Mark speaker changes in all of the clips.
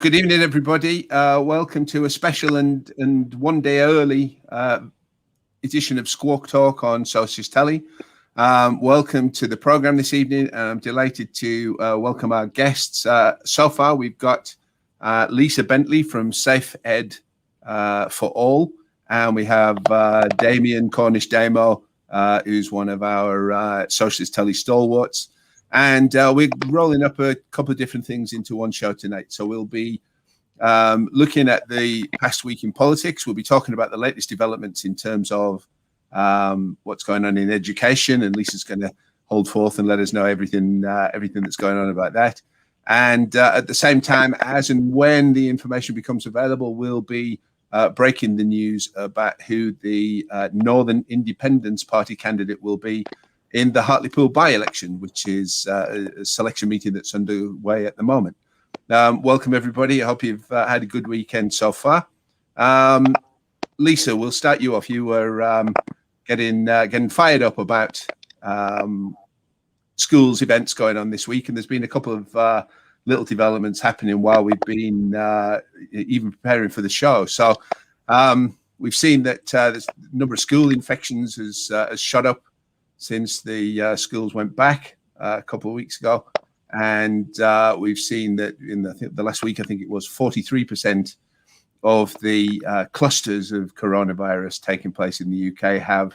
Speaker 1: Good evening, everybody. Welcome to a special and one day early edition of SkwawkTalk on Socialist Telly. Welcome to the program this evening, and I'm delighted to welcome our guests. So far, we've got Lisa Bentley from Safe Ed for All, and we have Damien Cornish-Damo, who's one of our Socialist Telly stalwarts. And we're rolling up a couple of different things into one show tonight. So we'll be looking at the past week in politics. We'll be talking about the latest developments in terms of what's going on in education. And Lisa's going to hold forth and let us know everything that's going on about that. And at the same time, as and when the information becomes available, we'll be breaking the news about who the Northern Independence Party candidate will be in the Hartlepool by-election, which is a selection meeting that's underway at the moment. Welcome, everybody. I hope you've had a good weekend so far. Lisa, we'll start you off. You were getting fired up about schools events going on this week, and there's been a couple of little developments happening while we've been even preparing for the show. So we've seen that the number of school infections has shot up since the schools went back a couple of weeks ago. And we've seen that in the last week, I think it was 43% of the clusters of coronavirus taking place in the UK have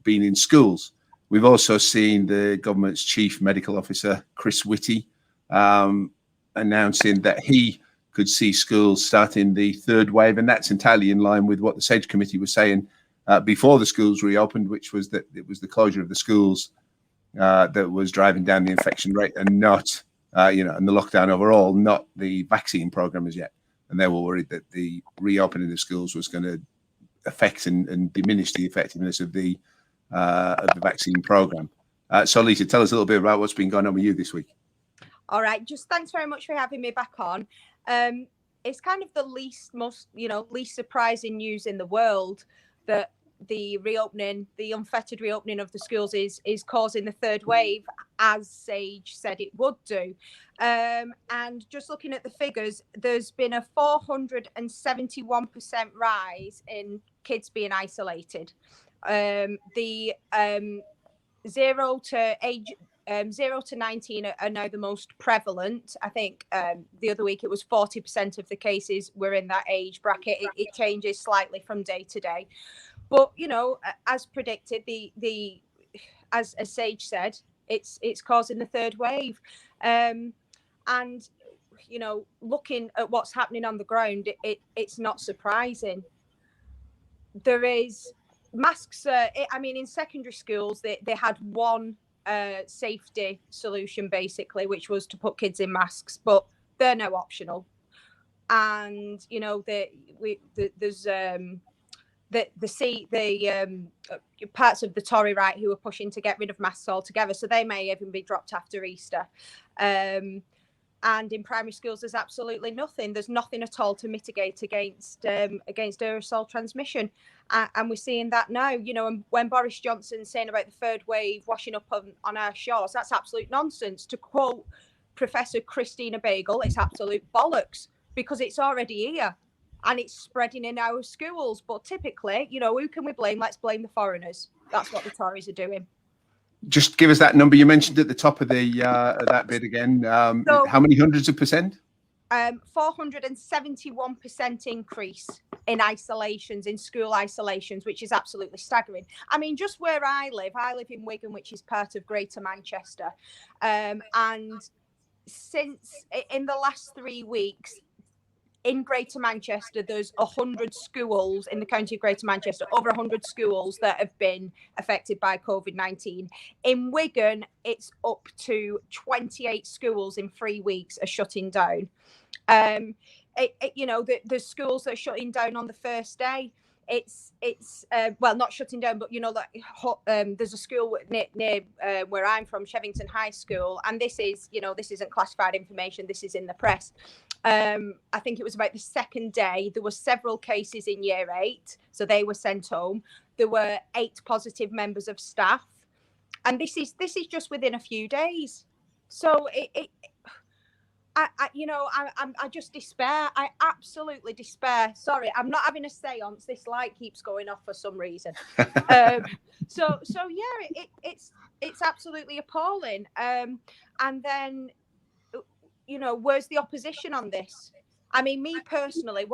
Speaker 1: been in schools. We've also seen the government's chief medical officer, Chris Whitty, announcing that he could see schools starting the third wave. And that's entirely in line with what the SAGE committee was saying before the schools reopened, which was that it was the closure of the schools that was driving down the infection rate, and not, and the lockdown overall, not the vaccine program as yet. And they were worried that the reopening of schools was going to affect and diminish the effectiveness of the vaccine program. So, Lisa, tell us a little bit about what's been going on with you this week.
Speaker 2: All right, just thanks very much for having me back on. It's kind of the least surprising news in the world that the unfettered reopening of the schools is causing the third wave, as SAGE said it would do. And just looking at the figures, there's been a 471% rise in kids being isolated. The 0 to 19 are now the most prevalent. I think the other week it was 40% of the cases were in that age bracket. It changes slightly from day to day. But, as predicted, as SAGE said, it's causing the third wave. And, looking at what's happening on the ground, it's not surprising. There is masks. In secondary schools, they had one safety solution, basically, which was to put kids in masks, but they're now optional. And, there's the parts of the Tory right who are pushing to get rid of masks altogether, so they may even be dropped after Easter. And in primary schools, there's absolutely nothing. There's nothing at all to mitigate against aerosol transmission, and we're seeing that now. And when Boris Johnson's saying about the third wave washing up on our shores, that's absolute nonsense. To quote Professor Christina Bagel, it's absolute bollocks, because it's already here. And it's spreading in our schools. But typically, who can we blame? Let's blame the foreigners. That's what the Tories are doing.
Speaker 1: Just give us that number you mentioned at the top of the that bit again. How many hundreds of percent?
Speaker 2: 471% increase in isolations, in school isolations, which is absolutely staggering. Just where I live in Wigan, which is part of Greater Manchester. And since in the last 3 weeks, in Greater Manchester, there's 100 schools in the county of Greater Manchester, over 100 schools that have been affected by COVID-19. In Wigan, it's up to 28 schools in 3 weeks are shutting down. The schools that are shutting down on the first day. It's not shutting down, but there's a school near where I'm from, Shevington High School, and this isn't classified information. This is in the press. I think it was about the second day. There were several cases in year 8, so they were sent home. There were 8 positive members of staff, and this is just within a few days. So I just despair. I absolutely despair. Sorry, I'm not having a séance. This light keeps going off for some reason. So yeah, it's absolutely appalling. And then, where's the opposition on this? I mean, me personally,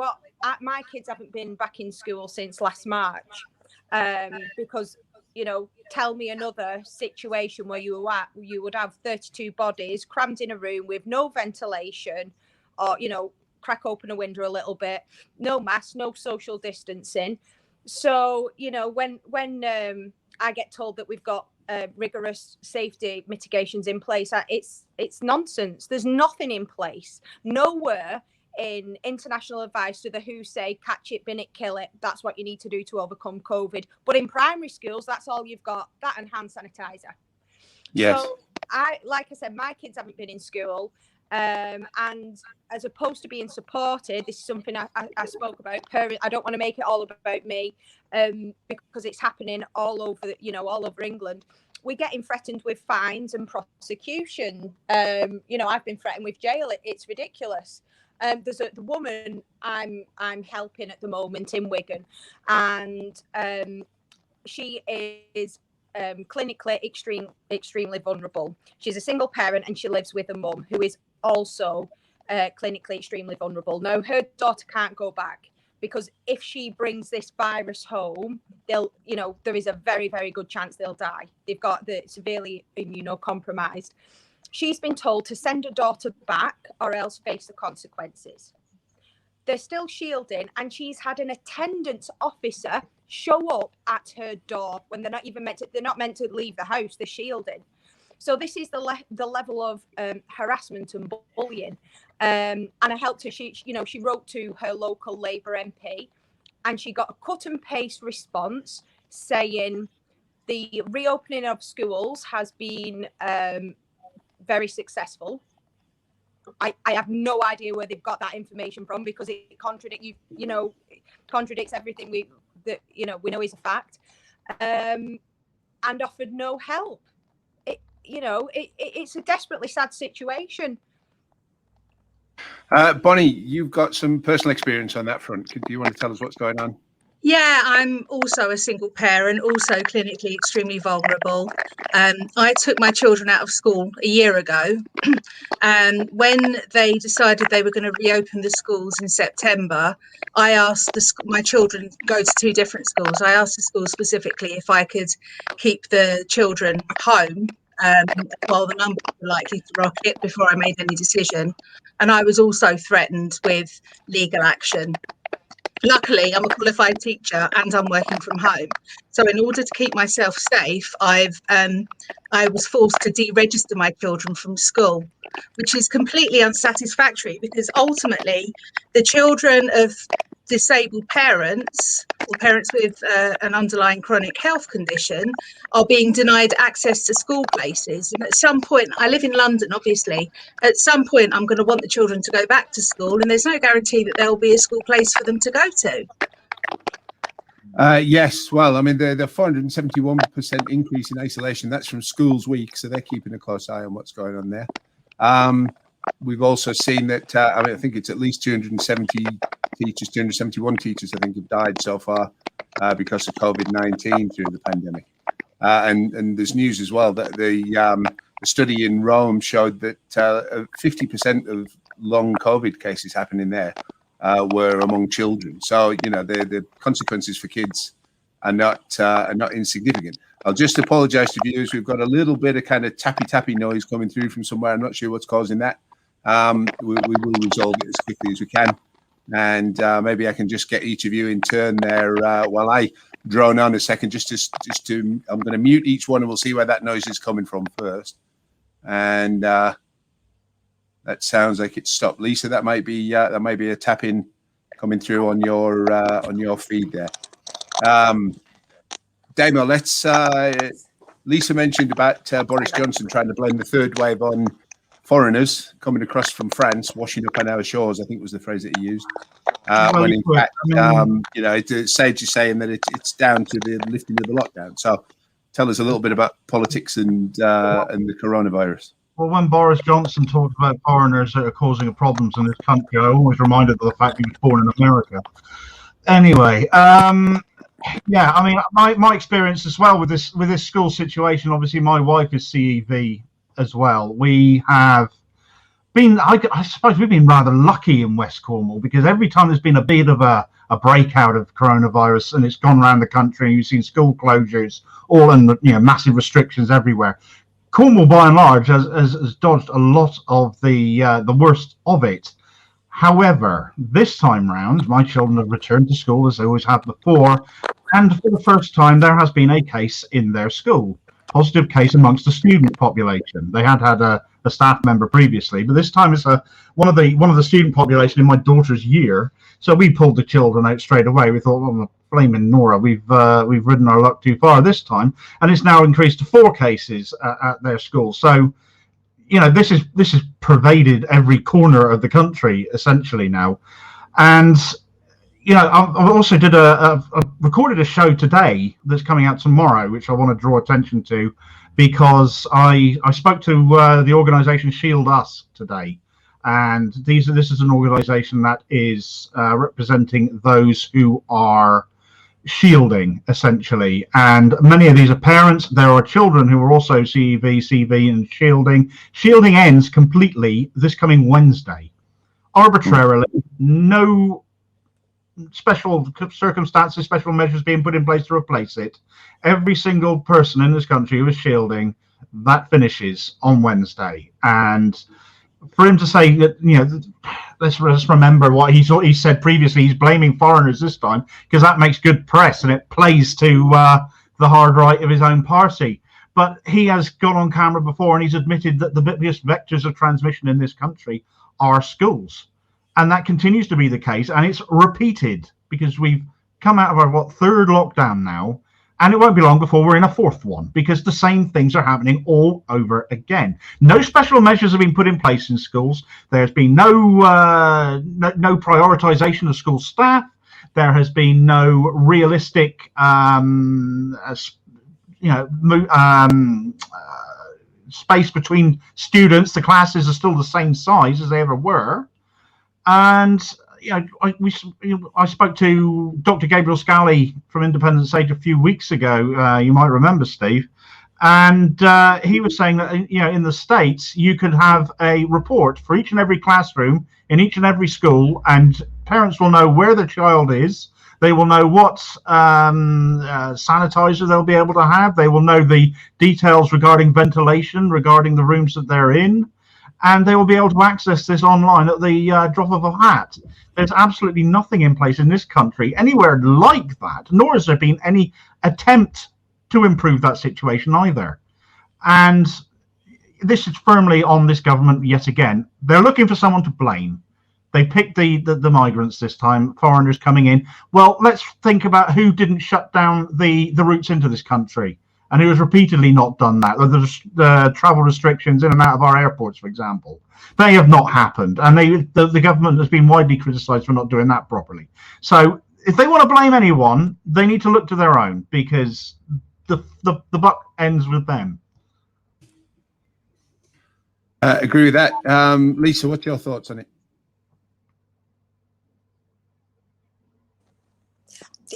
Speaker 2: my kids haven't been back in school since last March, because tell me another situation where you would have 32 bodies crammed in a room with no ventilation, or crack open a window a little bit, no mask, no social distancing. So when I get told that we've got rigorous safety mitigations in place, it's nonsense. There's nothing in place nowhere. In international advice to the WHO say, catch it, bin it, kill it. That's what you need to do to overcome COVID. But in primary schools, that's all you've got, that and hand sanitizer.
Speaker 1: Yes.
Speaker 2: So like I said, my kids haven't been in school. And as opposed to being supported, this is something I spoke about. I don't want to make it all about me, because it's happening all over, all over England. We're getting threatened with fines and prosecution. I've been threatened with jail. It's ridiculous. There's the woman I'm helping at the moment in Wigan, and she is clinically extremely vulnerable. She's a single parent and she lives with a mum who is also clinically extremely vulnerable. Now, her daughter can't go back because if she brings this virus home, there is a very, very good chance they'll die. They're severely immunocompromised. She's been told to send her daughter back or else face the consequences. They're still shielding, and she's had an attendance officer show up at her door when they're not even meant to leave the house. They're shielding. So this is the level of harassment and bullying. And I helped her. She wrote to her local Labour MP, and she got a cut and paste response saying the reopening of schools has been very successful. I have no idea where they've got that information from, because it contradicts everything we know is a fact, and offered no help. It's a desperately sad situation.
Speaker 1: Bonnie, you've got some personal experience on that front. Do you want to tell us what's going on?
Speaker 3: Yeah, I'm also a single parent, also clinically extremely vulnerable. I took my children out of school a year ago, and when they decided they were going to reopen the schools in September, I asked my children go to two different schools. I asked the school specifically if I could keep the children home while the numbers were likely to rocket before I made any decision. And I was also threatened with legal action. Luckily, I'm a qualified teacher and I'm working from home. So in order to keep myself safe, I was forced to deregister my children from school, which is completely unsatisfactory, because ultimately the children of disabled parents or parents with an underlying chronic health condition are being denied access to school places. And at some point, I live in London, obviously, at some point I'm going to want the children to go back to school, and there's no guarantee that there will be a school place for them to go to.
Speaker 1: Yes, well, I mean, the 471% increase in isolation, that's from Schools Week, so they're keeping a close eye on what's going on there. We've also seen that, I think it's at least 271 teachers, I think, have died so far because of COVID-19 through the pandemic. And there's news as well that the study in Rome showed that 50% of long COVID cases happening there were among children. So, the consequences for kids are not insignificant. I'll just apologise to viewers. We've got a little bit of kind of tappy noise coming through from somewhere. I'm not sure what's causing that. We will resolve it as quickly as we can. And maybe I can just get each of you in turn there while I drone on a second, just to I'm going to mute each one and we'll see where that noise is coming from first. And that sounds like it's stopped. Lisa, that might be a tap-in coming through on your feed there. Damo, Lisa mentioned about Boris Johnson trying to blame the third wave on foreigners coming across from France, washing up on our shores, I think was the phrase that he used. When in fact, it's Sage is saying that it's down to the lifting of the lockdown. So tell us a little bit about politics and the coronavirus.
Speaker 4: Well, when Boris Johnson talked about foreigners that are causing problems in this country, I always reminded of the fact he was born in America. Anyway, yeah, I mean, my experience as well with this school situation. Obviously, my wife is CEV as well. We have been, I suppose, we've been rather lucky in West Cornwall, because every time there's been a bit of a breakout of coronavirus and it's gone around the country, and you've seen school closures, all in massive restrictions everywhere. Cornwall, by and large, has dodged a lot of the worst of it. However, this time round, my children have returned to school as they always have before, and for the first time, there has been a case in their school, positive case amongst the student population. They had a staff member previously, but this time it's one of the student population in my daughter's year. So we pulled the children out straight away. We thought, well, blaming Nora, we've ridden our luck too far this time, and it's now increased to 4 cases at their school. So, this is pervaded every corner of the country essentially now. And I've also recorded a show today that's coming out tomorrow, which I want to draw attention to, because I spoke to the organisation Shield Us today, and this is an organisation that is representing those who are shielding essentially, and many of these are parents. There are children who are also CEV, CV, and shielding. Shielding ends completely this coming Wednesday, arbitrarily. No special circumstances, special measures being put in place to replace it. Every single person in this country who is shielding, that finishes on Wednesday. And for him to say that, let's remember what he said previously. He's blaming foreigners this time because that makes good press and it plays to the hard right of his own party. But he has gone on camera before and he's admitted that the biggest vectors of transmission in this country are schools. And that continues to be the case, and it's repeated because we've come out of our third lockdown now, and it won't be long before we're in a 4th one, because the same things are happening all over again. No special measures have been put in place in schools. There's been no prioritization of school staff. There has been no realistic space between students. The classes are still the same size as they ever were. And I spoke to Dr. Gabriel Scally from Independence Age a few weeks ago. You might remember, Steve, and he was saying that in the States you could have a report for each and every classroom in each and every school, and parents will know where the child is. They will know what sanitizer they'll be able to have. They will know the details regarding ventilation, regarding the rooms that they're in. And they will be able to access this online at the drop of a hat. There's absolutely nothing in place in this country anywhere like that, nor has there been any attempt to improve that situation either. And this is firmly on this government yet again. They're looking for someone to blame. They picked the migrants this time, foreigners coming in. Well, let's think about who didn't shut down the routes into this country, and who has repeatedly not done that. The travel restrictions in and out of our airports, for example, they have not happened, and the government has been widely criticised for not doing that properly. So if they want to blame anyone, they need to look to their own, because the buck ends with them.
Speaker 1: Agree with that. Lisa, what's your thoughts on it?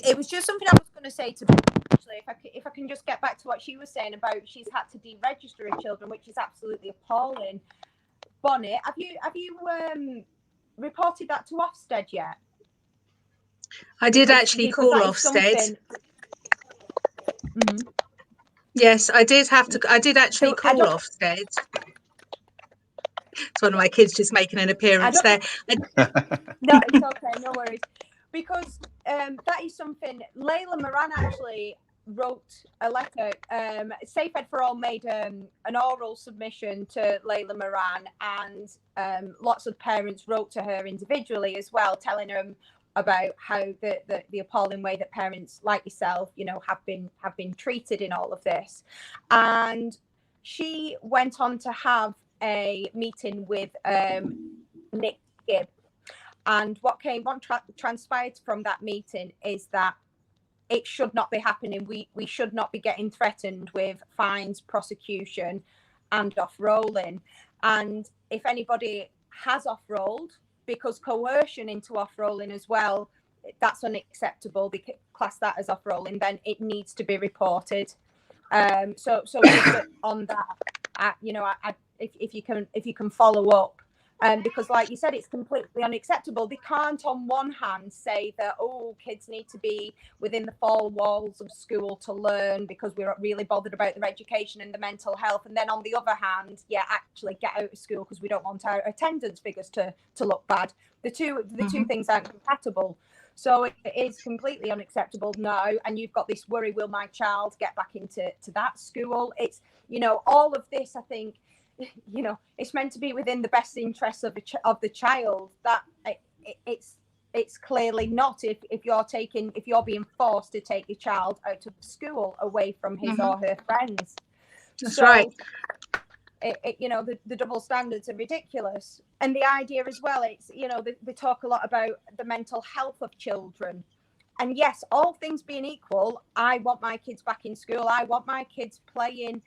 Speaker 2: It was just something I was going to say to actually, if I can just get back to what she was saying about she's had to deregister her children, which is absolutely appalling. Bonnie, have you reported that to Ofsted yet?
Speaker 3: I did actually call Ofsted.
Speaker 2: Mm-hmm.
Speaker 3: Yes, I did actually call Ofsted. It's one of my kids just making an appearance there.
Speaker 2: No, it's okay, no worries. Because that is something Layla Moran actually wrote a letter. Safe Ed for All made an oral submission to Layla Moran, and lots of parents wrote to her individually as well, telling them about how the appalling way that parents like yourself, have been treated in all of this. And she went on to have a meeting with Nick Gibb. And what transpired from that meeting is that it should not be happening. We should not be getting threatened with fines, prosecution, and off-rolling. And if anybody has off-rolled, because coercion into off-rolling as well, that's unacceptable, because class that as off-rolling, then it needs to be reported. So on that, if you can follow up, because like you said, it's completely unacceptable. They can't on one hand say that, oh, kids need to be within the four walls of school to learn because we're really bothered about their education and the mental health, and then on the other hand, actually get out of school because we don't want our attendance figures to look bad. The two things aren't compatible. So it is completely unacceptable now. And you've got this worry, will my child get back into that school? It's, all of this, I think, it's meant to be within the best interests of the child. That it's clearly not if you're being forced to take your child out of school away from his or her friends.
Speaker 3: That's right.
Speaker 2: The double standards are ridiculous. And the idea as well, it's, they talk a lot about the mental health of children. And yes, all things being equal, I want my kids back in school. I want my kids playing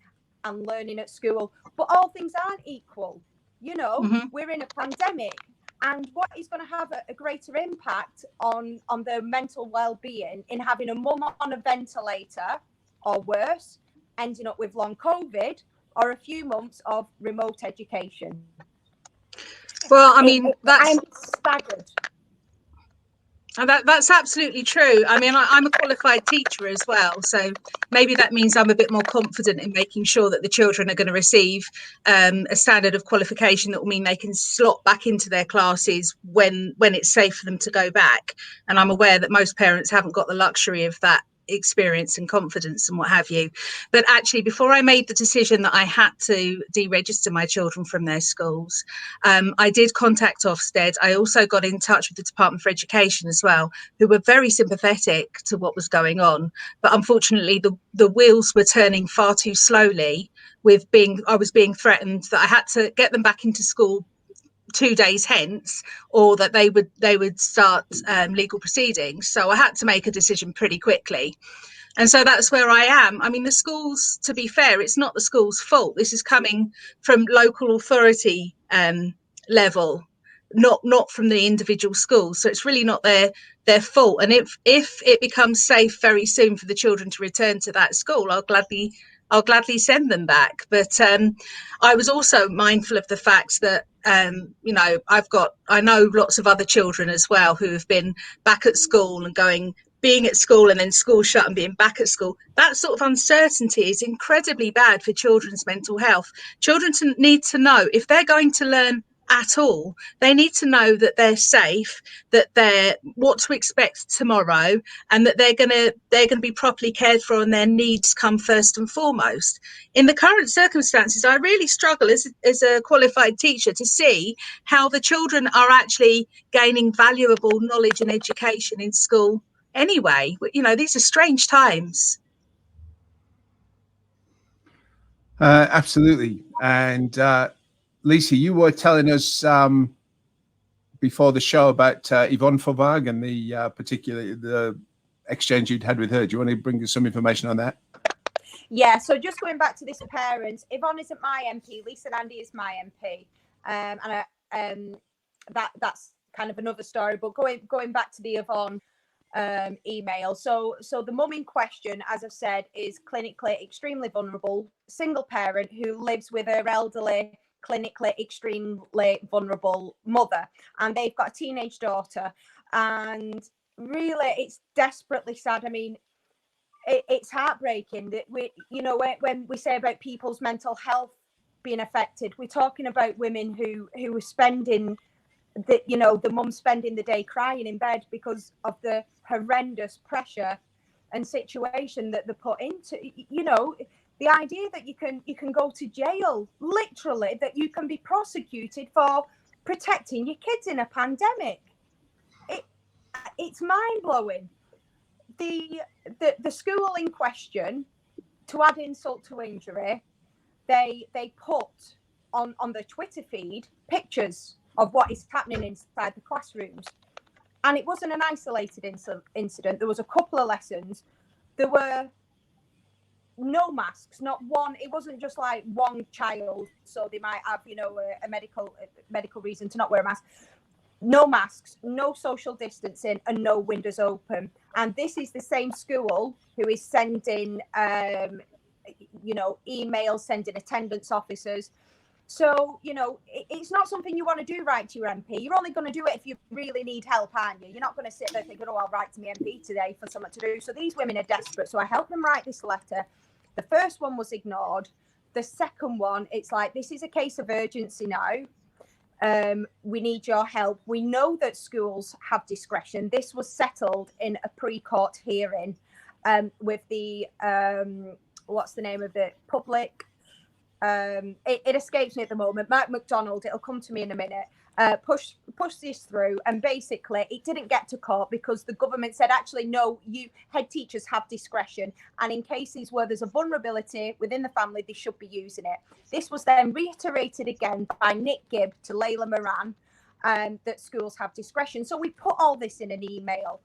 Speaker 2: and learning at school. But all things aren't equal. We're in a pandemic. And what is going to have a greater impact on their mental well-being in having a mum on a ventilator, or worse, ending up with long COVID, or a few months of remote education?
Speaker 3: Well, I mean,
Speaker 2: I'm staggered.
Speaker 3: And that's absolutely true. I mean, I'm a qualified teacher as well, so maybe that means I'm a bit more confident in making sure that the children are going to receive a standard of qualification that will mean they can slot back into their classes when it's safe for them to go back. And I'm aware that most parents haven't got the luxury of that experience and confidence and what have you. But actually, before I made the decision that I had to deregister my children from their schools, I did contact Ofsted. I also got in touch with the Department for Education as well, who were very sympathetic to what was going on. But unfortunately, the wheels were turning far too slowly. I was being threatened that I had to get them back into school 2 days hence, or that they would start legal proceedings. So I had to make a decision pretty quickly. And so that's where I am. I mean, the schools, to be fair, it's not the school's fault. This is coming from local authority level, not from the individual schools. So it's really not their fault. And if it becomes safe very soon for the children to return to that school, I'll gladly send them back. But I was also mindful of the fact that I know lots of other children as well who have been back at school and being at school and then school shut and being back at school. That sort of uncertainty is incredibly bad for children's mental health. Children need to know if they're going to learn at all, they need to know that they're safe, that they're what to expect tomorrow, and that they're gonna be properly cared for and their needs come first and foremost. In the current circumstances, I really struggle as a qualified teacher to see how the children are actually gaining valuable knowledge and education in school anyway. These are strange times.
Speaker 1: Absolutely. And Lisa, you were telling us before the show about Yvonne Fauvague and the exchange you'd had with her. Do you want to bring us some information on that?
Speaker 2: Yeah, so just going back to this parent, Yvonne isn't my MP, Lisa Nandy is my MP. That's kind of another story, but going back to the Yvonne email. So the mum in question, as I've said, is clinically extremely vulnerable, single parent who lives with her elderly, clinically extremely vulnerable mother, and they've got a teenage daughter. And really, it's desperately sad. I mean, it's heartbreaking that when we say about people's mental health being affected, we're talking about women who are spending the mum spending the day crying in bed because of the horrendous pressure and situation that they're put into. The idea that you can go to jail, literally, that you can be prosecuted for protecting your kids in a pandemic. It's mind-blowing. The school in question, to add insult to injury, they put on the Twitter feed pictures of what is happening inside the classrooms. And it wasn't an isolated incident. There was a couple of lessons. There were no masks, not one. It wasn't just like one child, so they might have, a medical reason to not wear a mask. No masks, no social distancing, and no windows open. And this is the same school who is sending, emails, sending attendance officers. So, it's not something you want to do, right, to your MP. You're only going to do it if you really need help, aren't you? You're not going to sit there thinking, I'll write to my MP today for something to do. So these women are desperate. So I helped them write this letter. The first one was ignored. The second one, it's like, this is a case of urgency now. We need your help. We know that schools have discretion. This was settled in a pre-court hearing with the, what's the name of it? Public. It escapes me at the moment. Mark McDonald, it'll come to me in a minute. Push this through, and basically it didn't get to court because the government said, actually, no, you head teachers have discretion, and in cases where there's a vulnerability within the family, they should be using it. This was then reiterated again by Nick Gibb to Layla Moran, that schools have discretion. So we put all this in an email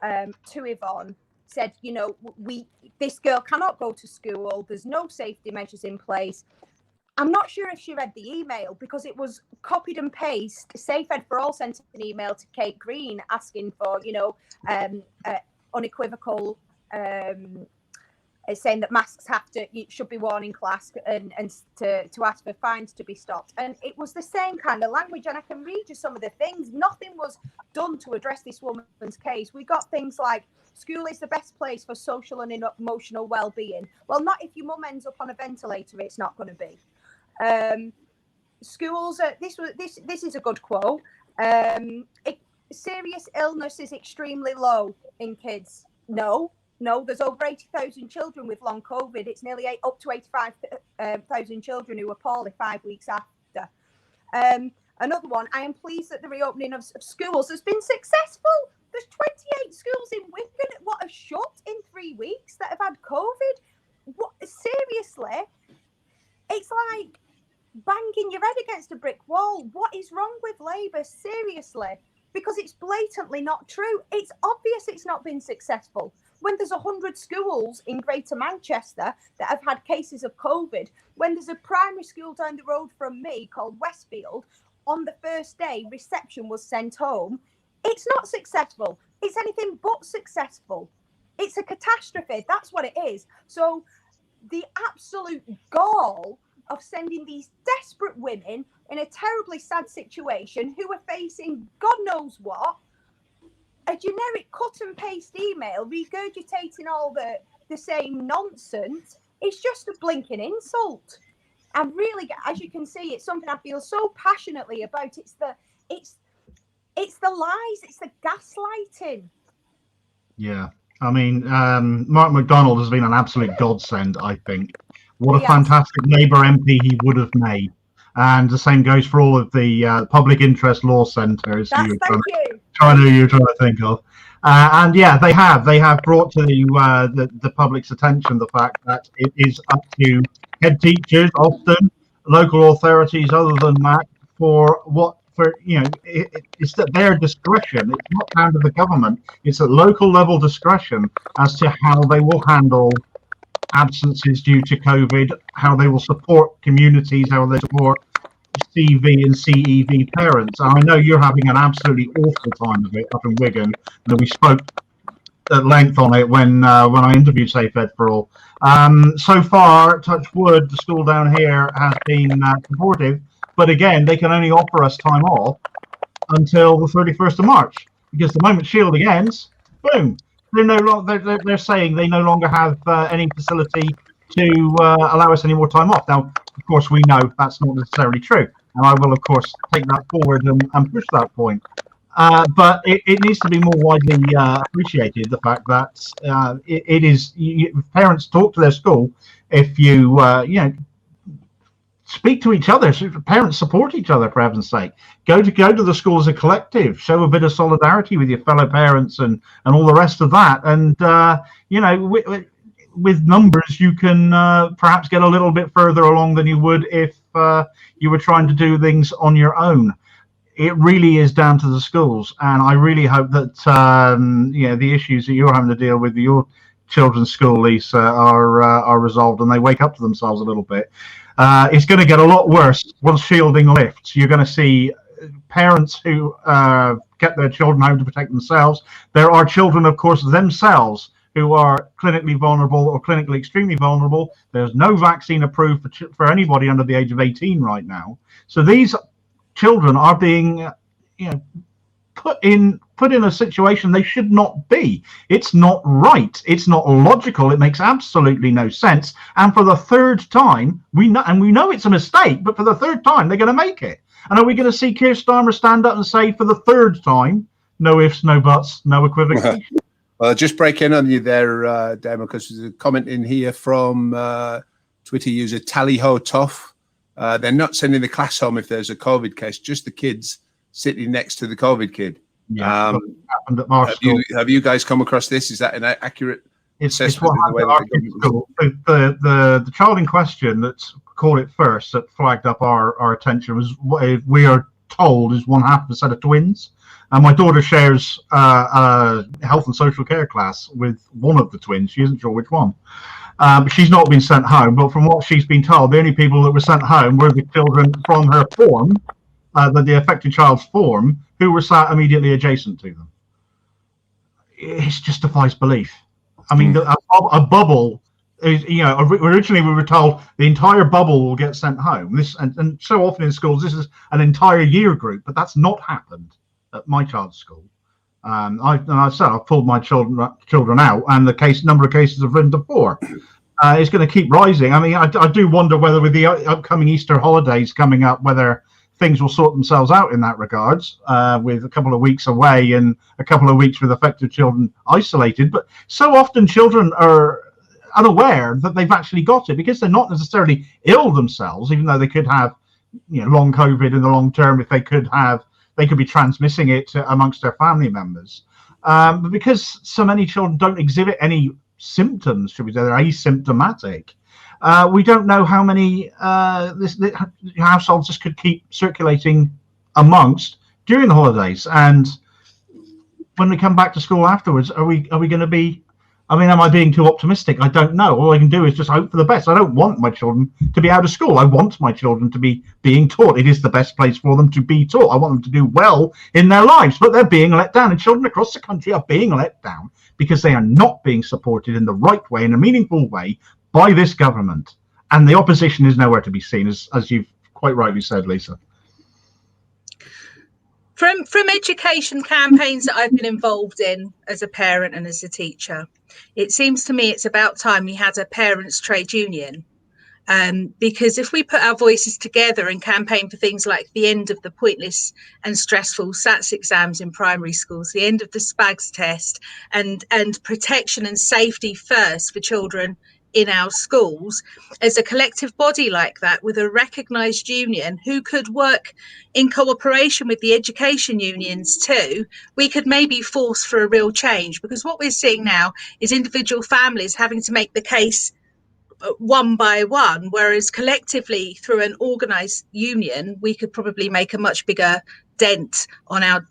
Speaker 2: to Yvonne. Said, this girl cannot go to school. There's no safety measures in place. I'm not sure if she read the email because it was copied and paste. Safe Ed for All sent an email to Kate Green asking for, unequivocal, saying that masks should be worn in class and to ask for fines to be stopped. And it was the same kind of language. And I can read you some of the things. Nothing was done to address this woman's case. We got things like, school is the best place for social and emotional well-being. Well, not if your mum ends up on a ventilator, it's not going to be. Schools, this is a good quote. Serious illness is extremely low in kids. No, there's over 80,000 children with long COVID. It's nearly up to 85,000 children who are poorly 5 weeks after. Another one, I am pleased that the reopening of schools has been successful. There's 28 schools in Wigan what are shut in 3 weeks that have had COVID. What, seriously? It's like banging your head against a brick wall. What is wrong with Labour? Seriously? Because it's blatantly not true. It's obvious it's not been successful. When there's 100 schools in Greater Manchester that have had cases of COVID, when there's a primary school down the road from me called Westfield, on the first day, reception was sent home. It's not successful. It's anything but successful. It's a catastrophe. That's what it is. So the absolute gall of sending these desperate women in a terribly sad situation who are facing God knows what, a generic cut and paste email regurgitating all the same nonsense, it's just a blinking insult. And really, as you can see, it's something I feel so passionately about. It's the lies, it's the gaslighting.
Speaker 4: Yeah, I mean, Mark McDonald has been an absolute godsend, I think. What a fantastic Labour MP he would have made. And the same goes for all of the public interest law centres you're trying to think of. And yeah, they have brought to the public's attention the fact that it is up to head teachers, often local authorities other than that, it's at their discretion. It's not down to the government. It's at local level discretion as to how they will handle absences due to COVID, how they will support communities, how they support CV and CEV parents. And I know you're having an absolutely awful time of it up in Wigan. And we spoke at length on it when I interviewed Safe Ed for All. So far, touch wood, the school down here has been supportive. But again, they can only offer us time off until the 31st of March, because the moment shielding ends, boom, they're saying they no longer have any facility to allow us any more time off. Now, of course, we know that's not necessarily true, and I will, of course, take that forward and push that point. But it needs to be more widely appreciated, the fact that it is parents talk to their school. If you speak to each other, so parents support each other, for heaven's sake. Go to the school as a collective, show a bit of solidarity with your fellow parents and all the rest of that. And with numbers, you can perhaps get a little bit further along than you would if you were trying to do things on your own. It really is down to the schools, and I really hope that the issues that you're having to deal with your children's school, Lisa, are resolved and they wake up to themselves a little bit. It's going to get a lot worse once shielding lifts. You're going to see parents who get their children home to protect themselves. There are children, of course, themselves who are clinically vulnerable or clinically extremely vulnerable. There's no vaccine approved for anybody under the age of 18 right now. So these children are being, put in a situation they should not be. It's not right. It's not logical. It makes absolutely no sense. And for the third time, we know it's a mistake, but for the third time, they're going to make it. And are we going to see Keir Starmer stand up and say for the third time, no ifs, no buts, no equivocation?
Speaker 1: Well, just break in on you there, Demo, because there's a comment in here from Twitter user Tallyho Toff. They're not sending the class home if there's a COVID case, just the kids sitting next to the COVID kid.
Speaker 4: Yeah, happened at my school.
Speaker 1: Have you guys come across this? Is that an accurate assessment of the way that the
Speaker 4: school? The child in question that's called it first, that flagged up our attention, was what we are told is one half of a set of twins. And my daughter shares a health and social care class with one of the twins. She isn't sure which one. She's not been sent home, but from what she's been told, the only people that were sent home were the children from her form, the affected child's form, who were sat immediately adjacent to them. It just defies belief. I mean, a bubble is, originally we were told the entire bubble will get sent home. And so often in schools, this is an entire year group, but that's not happened at my child's school. I've pulled my children out, and the number of cases have risen to 4. It's going to keep rising. I mean, I do wonder whether with the upcoming Easter holidays coming up, whether things will sort themselves out in that regards, with a couple of weeks away and a couple of weeks with affected children isolated. But so often children are unaware that they've actually got it because they're not necessarily ill themselves, even though they could have long COVID in the long term. If they could be transmitting it amongst their family members. But because so many children don't exhibit any symptoms, should we say, they're asymptomatic, we don't know how many households this could keep circulating amongst during the holidays. And when we come back to school afterwards, are we going to be, am I being too optimistic? I don't know. All I can do is just hope for the best. I don't want my children to be out of school. I want my children to be being taught. It is the best place for them to be taught. I want them to do well in their lives, but they're being let down. And children across the country are being let down because they are not being supported in the right way, in a meaningful way, by this government. And the opposition is nowhere to be seen, as you've quite rightly said, Lisa.
Speaker 3: From education campaigns that I've been involved in as a parent and as a teacher, it seems to me it's about time we had a parents' trade union. Because if we put our voices together and campaign for things like the end of the pointless and stressful SATS exams in primary schools, the end of the SPAGS test, and protection and safety first for children in our schools, as a collective body like that, with a recognised union who could work in cooperation with the education unions too, we could maybe force for a real change. Because what we're seeing now is individual families having to make the case one by one, whereas collectively through an organised union, we could probably make a much bigger dent on our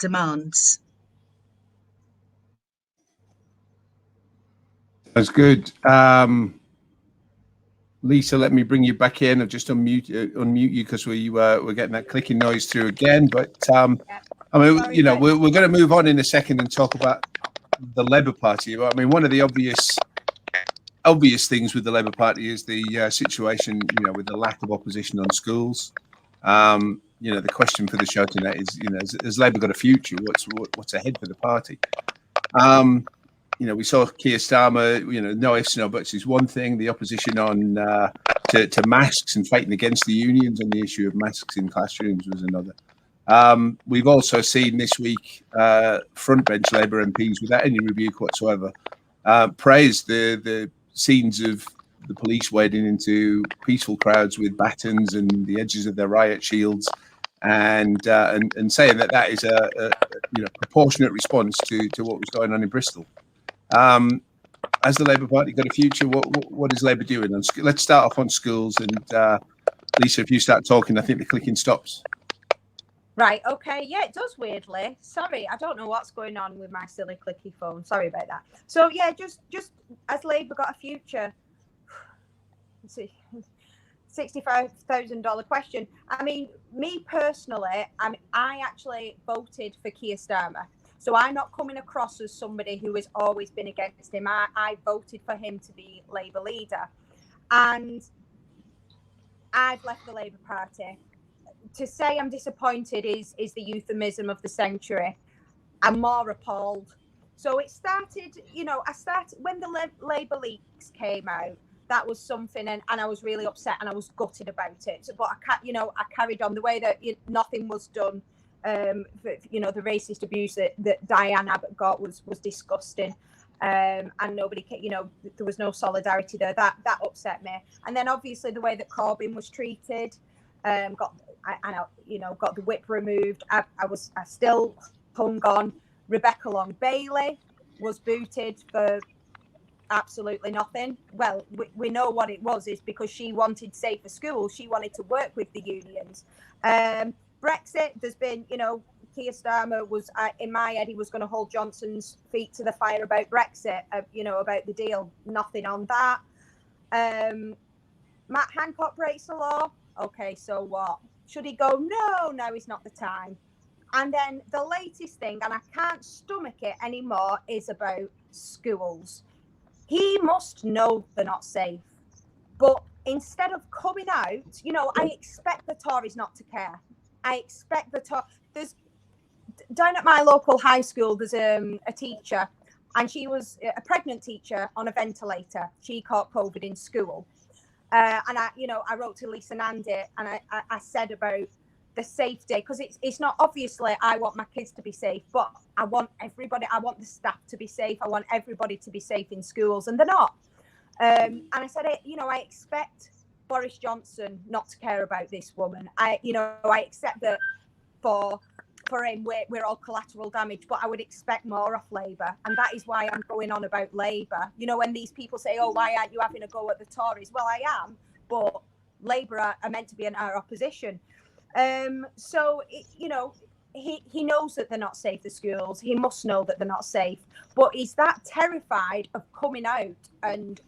Speaker 3: demands.
Speaker 1: That's good. Lisa, let me bring you back in. I've just unmute you because we're getting that clicking noise through again. But we're going to move on in a second and talk about the Labour Party. I mean, one of the obvious things with the Labour Party is the situation, with the lack of opposition on schools. The question for the show tonight is, has Labour got a future? What's ahead for the party? We saw Keir Starmer, no ifs, no buts is one thing. The opposition on to masks and fighting against the unions on the issue of masks in classrooms was another. We've also seen this week frontbench Labour MPs, without any rebuke whatsoever, praise the scenes of the police wading into peaceful crowds with batons and the edges of their riot shields, and saying that is a proportionate response to what was going on in Bristol. Has the Labour Party got a future? What is Labour doing? Let's start off on schools. And Lisa, if you start talking, I think the clicking stops.
Speaker 2: Right. Okay. Yeah, it does weirdly. Sorry, I don't know what's going on with my silly clicky phone. Sorry about that. So yeah, just as Labour got a future, $65,000 question. I mean, me personally, I actually voted for Keir Starmer. So I'm not coming across as somebody who has always been against him. I voted for him to be Labour leader, and I've left the Labour Party. To say I'm disappointed is the euphemism of the century. I'm more appalled. So it started, I started when the Labour leaks came out. That was something, and I was really upset and I was gutted about it. But I carried on the way that nothing was done. The racist abuse that Diane Abbott got was disgusting. And nobody, there was no solidarity there. That upset me. And then obviously the way that Corbyn was treated, got the whip removed. I still hung on. Rebecca Long Bailey was booted for absolutely nothing. Well, we know what it was, is because she wanted safer schools. She wanted to work with the unions. Brexit, there's been, Keir Starmer was, in my head, he was going to hold Johnson's feet to the fire about Brexit, about the deal. Nothing on that. Matt Hancock breaks the law. Okay, so what? Should he go? No, now is not the time. And then the latest thing, and I can't stomach it anymore, is about schools. He must know they're not safe. But instead of coming out, I expect the Tories not to care. I expect the Tories. Down at my local high school, there's a teacher, and she was a pregnant teacher on a ventilator. She caught COVID in school. And I wrote to Lisa Nandy, and I said about the safety, because it's not, obviously I want my kids to be safe, but I want everybody, I want the staff to be safe. I want everybody to be safe in schools, and they're not. And I said, I expect Boris Johnson not to care about this woman. I accept that for him, we're all collateral damage, but I would expect more off Labour. And that is why I'm going on about Labour. When these people say, oh, why aren't you having a go at the Tories? Well, I am, but Labour are meant to be in our opposition. So, he knows that they're not safe, the schools. He must know that they're not safe. But he's that terrified of coming out and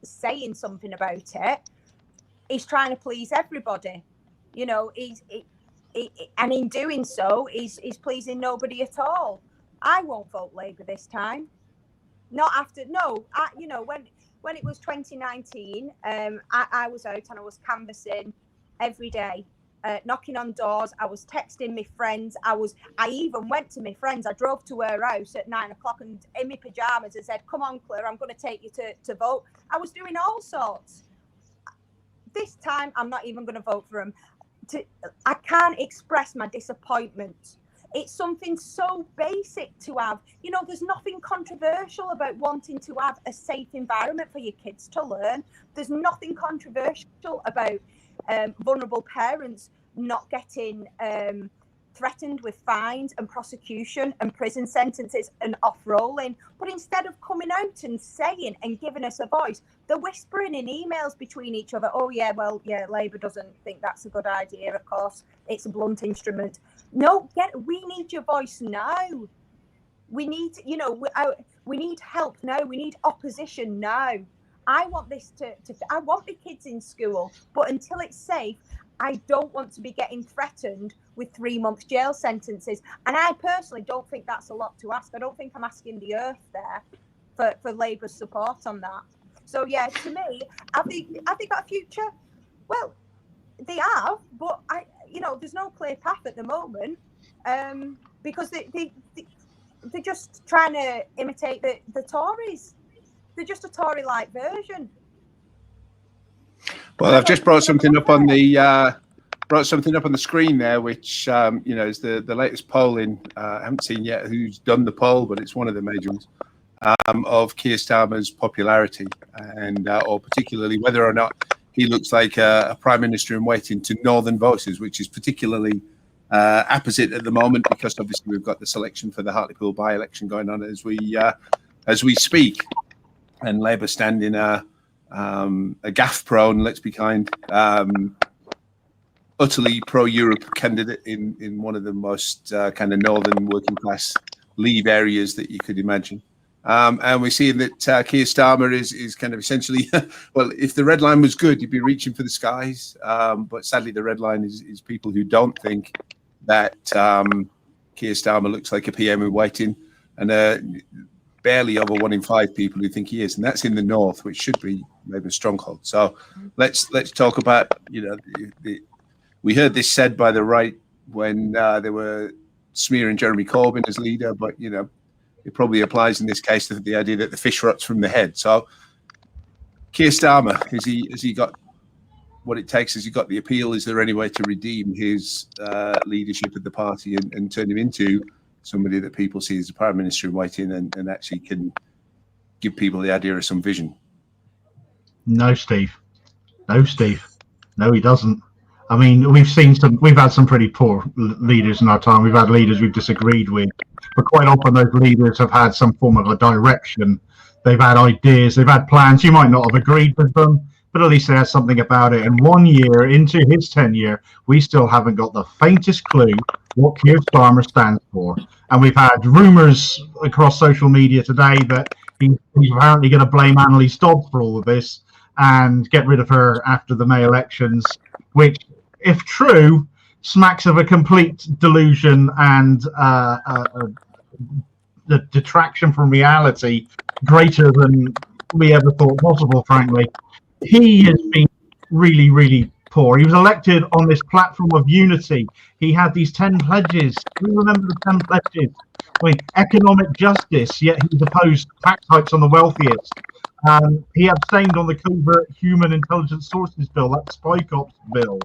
Speaker 2: saying something about it. He's trying to please everybody. And in doing so, he's pleasing nobody at all. I won't vote Labour this time. Not after, no. When it was 2019, I was out and I was canvassing every day, knocking on doors. I was texting my friends. I even went to my friends. I drove to her house at 9 o'clock and in my pajamas and said, come on, Claire, I'm going to take you to vote. I was doing all sorts. This time, I'm not even going to vote for him. I can't express my disappointment. It's something so basic to have. There's nothing controversial about wanting to have a safe environment for your kids to learn. There's nothing controversial about vulnerable parents not getting threatened with fines and prosecution and prison sentences and off-rolling. But instead of coming out and saying and giving us a voice, they're whispering in emails between each other. Oh, yeah, well, yeah, Labour doesn't think that's a good idea, of course. It's a blunt instrument. No, we need your voice now. We need, we need help now. We need opposition now. I want this I want the kids in school, but until it's safe, I don't want to be getting threatened with 3-month jail sentences. And I personally don't think that's a lot to ask. I don't think I'm asking the earth there for Labour's support on that. So, yeah, to me, have they got a future? Well, they have, but there's no clear path at the moment, because they're just trying to imitate the Tories. They're just a Tory-like version.
Speaker 1: Well, I've just brought something up on the screen there, which is the latest polling. I haven't seen yet who's done the poll, but it's one of the major ones, of Keir Starmer's popularity, and or particularly whether or not he looks like a prime minister in waiting to Northern voices, which is particularly apposite at the moment, because obviously we've got the selection for the Hartlepool by-election going on as we speak, and Labour standing a gaff-prone, let's be kind, utterly pro-Europe candidate in one of the most kind of northern working class Leave areas that you could imagine. And we're seeing that Keir Starmer is kind of essentially, well, if the red line was good, you'd be reaching for the skies. But sadly, the red line is people who don't think that Keir Starmer looks like a PM in waiting, and barely over 1 in 5 people who think he is. And that's in the north, which should be maybe a stronghold. So let's talk about, we heard this said by the right when they were smearing Jeremy Corbyn as leader, but, it probably applies in this case to the idea that the fish rots from the head. So Keir Starmer, has he got what it takes? Has he got the appeal? Is there any way to redeem his leadership of the party and turn him into somebody that people see as a prime minister in waiting and actually can give people the idea of some vision?
Speaker 4: No, Steve. No, he doesn't. I mean, we've had some pretty poor leaders in our time. We've had leaders we've disagreed with, but quite often those leaders have had some form of a direction. They've had ideas, they've had plans. You might not have agreed with them, but at least they had something about it. And 1 year into his tenure, we still haven't got the faintest clue what Keir Starmer stands for. And we've had rumours across social media today that he's apparently going to blame Annalise Dodd for all of this and get rid of her after the May elections, which, if true, smacks of a complete delusion and the detraction from reality greater than we ever thought possible, frankly. He has been really, really poor. He was elected on this platform of unity. He had these 10 pledges. Do you remember the 10 pledges? I mean, economic justice, yet he opposed tax hikes on the wealthiest. He abstained on the Covert Human Intelligence Sources Bill, that Spy Cops bill,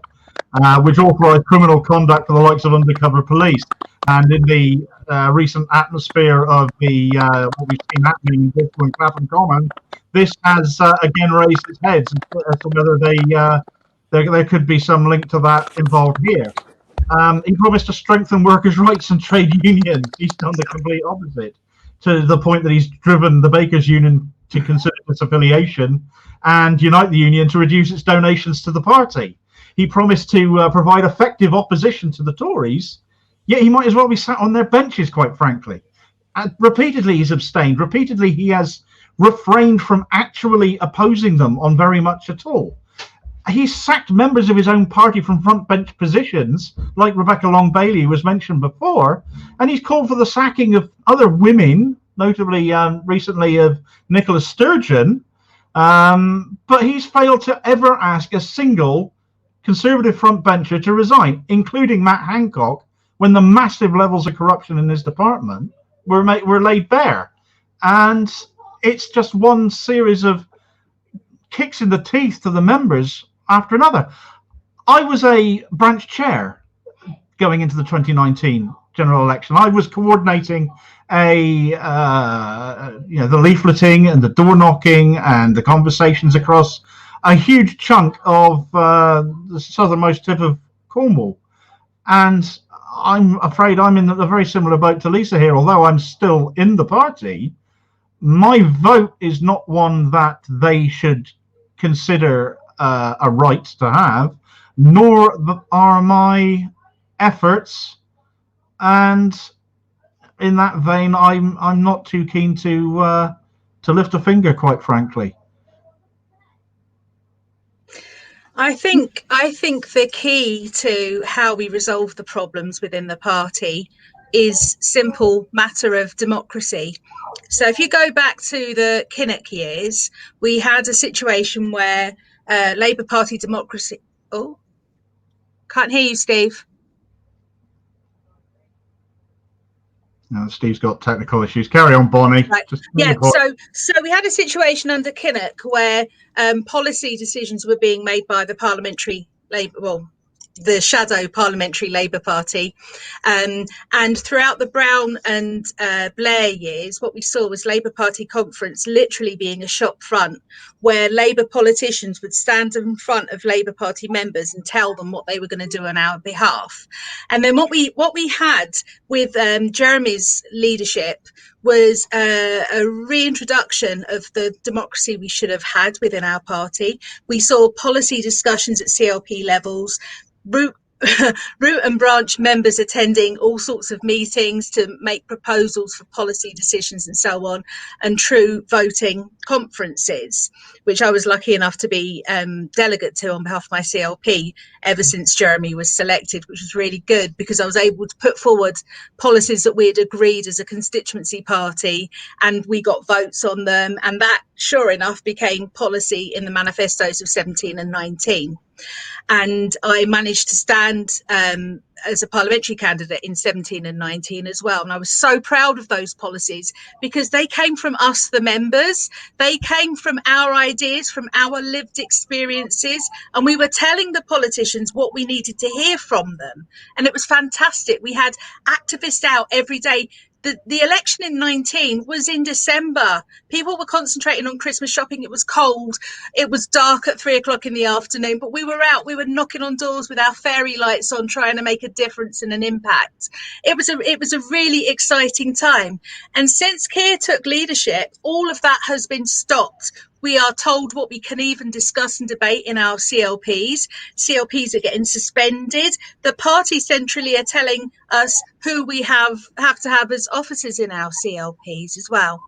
Speaker 4: which authorised criminal conduct for the likes of undercover police. And in the recent atmosphere of the what we've seen happening in Bristol and Clapham Common, this has again raised its heads as to whether there could be some link to that involved here. He promised to strengthen workers' rights and trade unions. He's done the complete opposite, to the point that he's driven the Bakers Union to consider disaffiliation and unite the union to reduce its donations to the party. He promised to provide effective opposition to the Tories, yet he might as well be sat on their benches, quite frankly. And repeatedly he's abstained. Repeatedly he has refrained from actually opposing them on very much at all. He's sacked members of his own party from front bench positions, like Rebecca Long Bailey, who was mentioned before, and he's called for the sacking of other women, notably recently of Nicola Sturgeon, but he's failed to ever ask a single Conservative frontbencher to resign, including Matt Hancock, when the massive levels of corruption in his department were laid bare. And it's just one series of kicks in the teeth to the members after another. I was a branch chair going into the 2019 general election. I was coordinating the leafleting and the door knocking and the conversations across a huge chunk of the southernmost tip of Cornwall. And I'm afraid I'm in a very similar boat to Lisa here. Although I'm still in the party, my vote is not one that they should consider a right to have, nor are my efforts. And in that vein, I'm not too keen to lift a finger, quite frankly.
Speaker 3: I think the key to how we resolve the problems within the party is simple matter of democracy. So if you go back to the Kinnock years, we had a situation where Labour Party democracy. Oh, can't hear you, Steve.
Speaker 4: No, Steve's got technical issues. Carry on, Bonnie.
Speaker 3: Right. Yeah, so we had a situation under Kinnock where policy decisions were being made by the parliamentary Labour, well, the shadow parliamentary Labour Party. And throughout the Brown and Blair years, what we saw was Labour Party conference literally being a shop front where Labour politicians would stand in front of Labour Party members and tell them what they were going to do on our behalf. And then what we had with Jeremy's leadership was a reintroduction of the democracy we should have had within our party. We saw policy discussions at CLP levels, root and branch members attending all sorts of meetings to make proposals for policy decisions and so on, and true voting conferences, which I was lucky enough to be delegate to on behalf of my CLP ever since Jeremy was selected, which was really good because I was able to put forward policies that we had agreed as a constituency party, and we got votes on them, and that sure enough became policy in the manifestos of 17 and 19. And I managed to stand as a parliamentary candidate in 17 and 19 as well. And I was so proud of those policies because they came from us, the members. They came from our ideas, from our lived experiences. And we were telling the politicians what we needed to hear from them. And it was fantastic. We had activists out every day. The election in 19 was in December. People were concentrating on Christmas shopping. It was cold. It was dark at 3 o'clock in the afternoon, but we were out. We were knocking on doors with our fairy lights on, trying to make a difference and an impact. It was a really exciting time. And since Keir took leadership, all of that has been stopped. We are told what we can even discuss and debate in our CLPs. CLPs are getting suspended. The party centrally are telling us who we have to have as officers in our CLPs as well.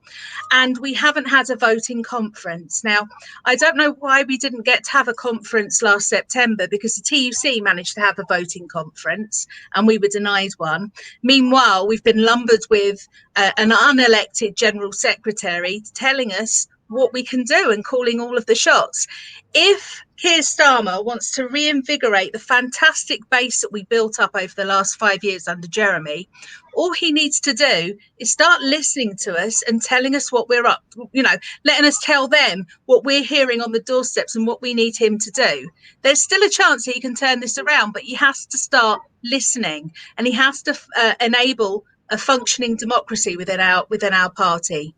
Speaker 3: And we haven't had a voting conference. Now, I don't know why we didn't get to have a conference last September, because the TUC managed to have a voting conference and we were denied one. Meanwhile, we've been lumbered with an unelected General Secretary telling us what we can do and calling all of the shots. If Keir Starmer wants to reinvigorate the fantastic base that we built up over the last 5 years under Jeremy, all he needs to do is start listening to us and telling us what we're up, letting us tell them what we're hearing on the doorsteps and what we need him to do. There's still a chance he can turn this around, but he has to start listening, and he has to enable a functioning democracy within our party.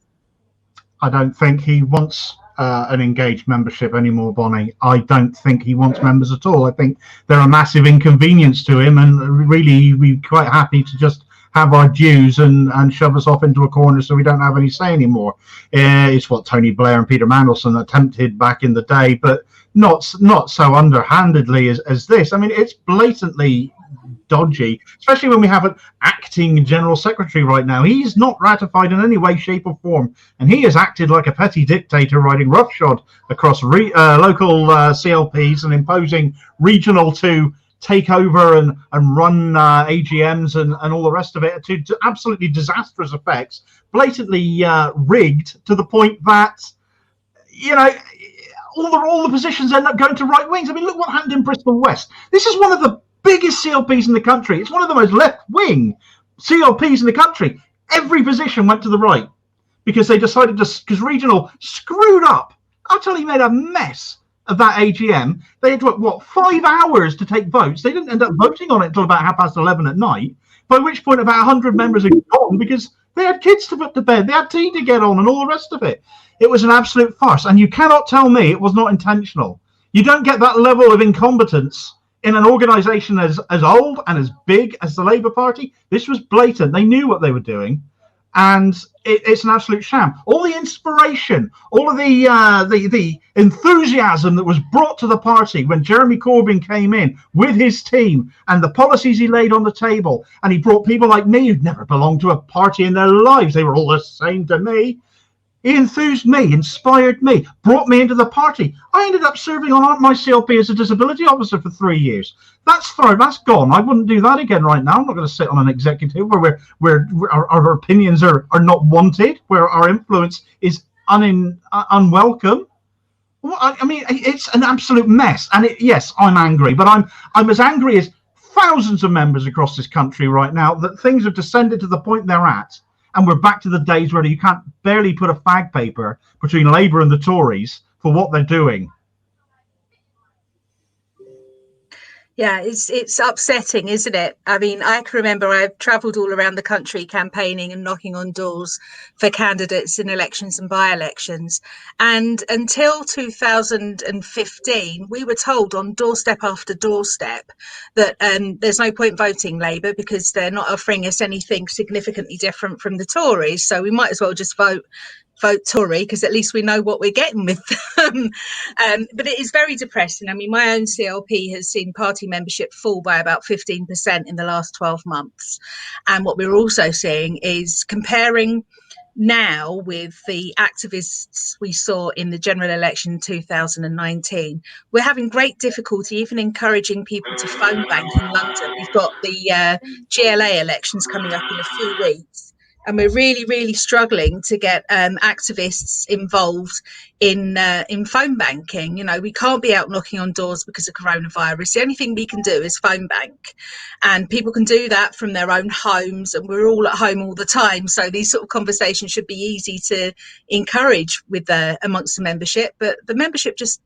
Speaker 4: I don't think he wants an engaged membership anymore, Bonnie. I don't think he wants members at all. I think they're a massive inconvenience to him, and really we're quite happy to just have our dues and shove us off into a corner so we don't have any say anymore. It's what Tony Blair and Peter Mandelson attempted back in the day, but not so underhandedly as this. I mean, it's blatantly dodgy, especially when we have an acting general secretary right now. He's not ratified in any way, shape or form, and he has acted like a petty dictator, riding roughshod across local CLPs and imposing regional to take over and run AGMs and all the rest of it to absolutely disastrous effects, blatantly rigged to the point that all the positions end up going to right wings. I mean, look what happened in Bristol West. This is one of the biggest CLPs in the country. It's one of the most left-wing CLPs in the country. Every position went to the right because they decided because regional screwed up, utterly made a mess of that AGM. They had 5 hours to take votes. They didn't end up voting on it until about 11:30 at night, by which point about 100 members had gone because they had kids to put to bed, they had tea to get on and all the rest of it. It was an absolute farce, and you cannot tell me it was not intentional. You don't get that level of incompetence in an organisation as old and as big as the Labour Party. This was blatant. They knew what they were doing, and it's an absolute sham. All the inspiration, all of the enthusiasm that was brought to the party when Jeremy Corbyn came in with his team and the policies he laid on the table, and he brought people like me who'd never belonged to a party in their lives. They were all the same to me. He enthused me, inspired me, brought me into the party. I ended up serving on my CLP as a disability officer for 3 years. That's gone. I wouldn't do that again right now. I'm not going to sit on an executive where our opinions are not wanted, where our influence is unwelcome. Well, I mean, it's an absolute mess. And yes, I'm angry, but I'm as angry as thousands of members across this country right now that things have descended to the point they're at. And we're back to the days where you can't barely put a fag paper between Labour and the Tories for what they're doing.
Speaker 3: Yeah, it's upsetting, isn't it? I mean, I can remember I've travelled all around the country campaigning and knocking on doors for candidates in elections and by-elections. And until 2015, we were told on doorstep after doorstep that there's no point voting Labour because they're not offering us anything significantly different from the Tories. So we might as well just vote vote Tory, because at least we know what we're getting with them. But it is very depressing. I mean, my own CLP has seen party membership fall by about 15% in the last 12 months. And what we're also seeing is, comparing now with the activists we saw in the general election in 2019, we're having great difficulty even encouraging people to phone bank in London. We've got the GLA elections coming up in a few weeks, and we're really, really struggling to get activists involved in phone banking. You know, we can't be out knocking on doors because of coronavirus. The only thing we can do is phone bank, and people can do that from their own homes, and we're all at home all the time. So these sort of conversations should be easy to encourage with amongst the membership, but the membership just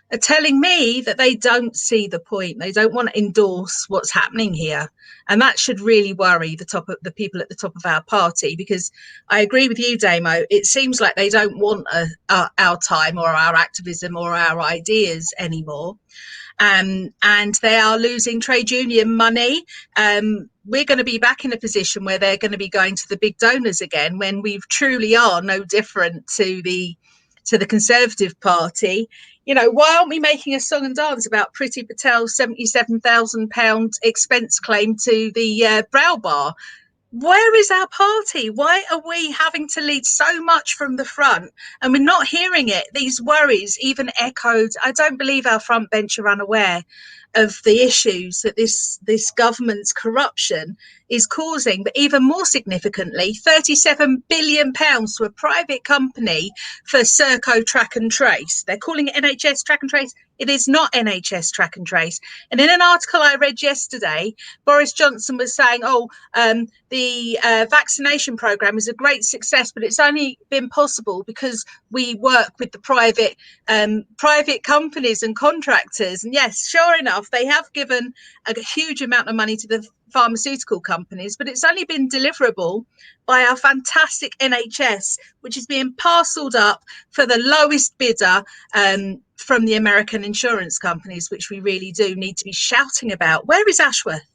Speaker 3: are telling me that they don't see the point. They don't want to endorse what's happening here, and that should really worry the people at the top of our party, because I agree with you, Damo. It seems like they don't want our time or our activism or our ideas anymore. And they are losing trade union money. We're going to be back in a position where they're going to be going to the big donors again, when we truly are no different to the Conservative Party. You know, why aren't we making a song and dance about Priti Patel's £77,000 expense claim to the Brow Bar? Where is our party? Why are we having to lead so much from the front and we're not hearing it? These worries even echoed. I don't believe our front bench are unaware of the issues that this government's corruption is causing. But even more significantly, £37 billion to a private company for Serco Track and Trace. They're calling it NHS Track and Trace. It is not NHS Track and Trace. And in an article I read yesterday, Boris Johnson was saying, the vaccination programme is a great success, but it's only been possible because we work with the private companies and contractors. And yes, sure enough, they have given a huge amount of money to the pharmaceutical companies, but it's only been deliverable by our fantastic NHS, which is being parcelled up for the lowest bidder from the American insurance companies, which we really do need to be shouting about. Where is Ashworth?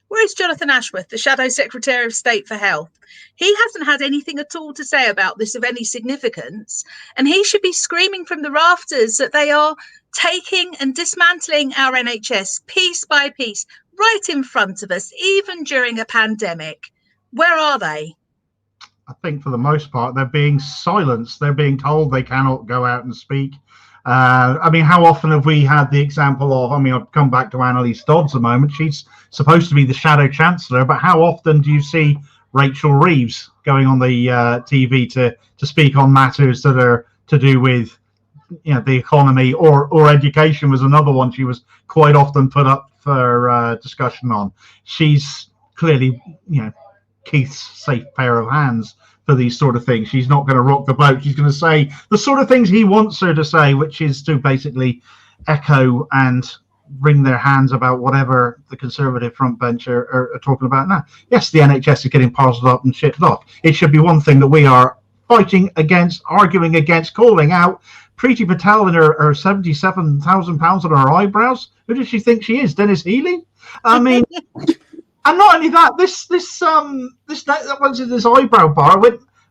Speaker 3: Where is Jonathan Ashworth, the Shadow Secretary of State for Health? He hasn't had anything at all to say about this of any significance, and he should be screaming from the rafters that they are taking and dismantling our NHS piece by piece, right in front of us, even during a pandemic. Where are they?
Speaker 4: I think for the most part, they're being silenced. They're being told they cannot go out and speak. I mean, how often have we had the example of, I mean, I'll come back to Annalise Dodds a moment. She's supposed to be the Shadow Chancellor, but how often do you see Rachel Reeves going on the TV to speak on matters that are to do with, you know, the economy or education was another one she was quite often put up for discussion on. She's clearly, you know, Keith's safe pair of hands for these sort of things. She's not going to rock the boat. She's going to say the sort of things he wants her to say, which is to basically echo and wring their hands about whatever the Conservative front bench are talking about now. Yes, the NHS is getting parcelled up and shitted off. It should be one thing that we are fighting against, arguing against, calling out. Priti Patel and her £77,000 on her eyebrows. Who does she think she is? Dennis Healy? I mean, and not only that, this eyebrow bar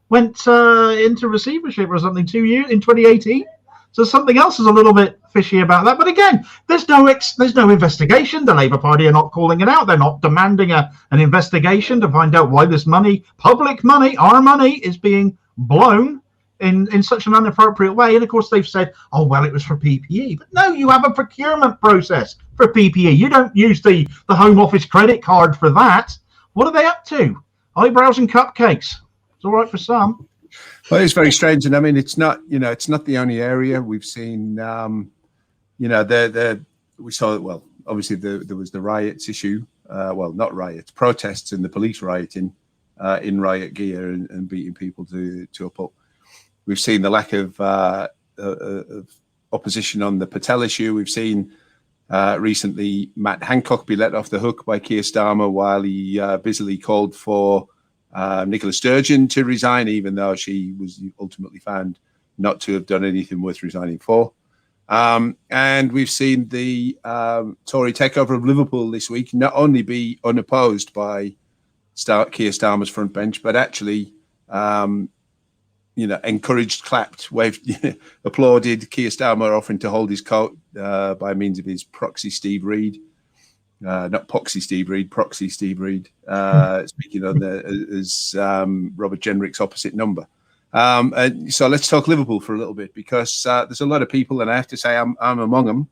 Speaker 4: went into receivership or something 2 years in 2018. So something else is a little bit fishy about that. But again, there's no investigation. The Labour Party are not calling it out. They're not demanding an investigation to find out why this money, public money, our money, is being blown in such an inappropriate way. And of course they've said, oh well, it was for PPE. But no, you have a procurement process for PPE. You don't use the Home Office credit card for that. What are they up to? Eyebrows and cupcakes. It's all right for some.
Speaker 1: Well, it's very strange, and I mean, it's not the only area we've seen. We saw, well, obviously there was the riots issue. Well, not riots, protests, and the police rioting in riot gear and beating people to a pulp. We've seen the lack of opposition on the Patel issue. We've seen recently Matt Hancock be let off the hook by Keir Starmer while he busily called for Nicola Sturgeon to resign, even though she was ultimately found not to have done anything worth resigning for. And we've seen the Tory takeover of Liverpool this week not only be unopposed by Keir Starmer's front bench, but actually encouraged, clapped, waved, applauded Keir Starmer offering to hold his coat by means of his proxy Steve Reed. Not Poxy Steve Reed, Proxy Steve Reed, speaking on as Robert Jenrick's opposite number. And so let's talk Liverpool for a little bit, because there's a lot of people, and I have to say I'm among them,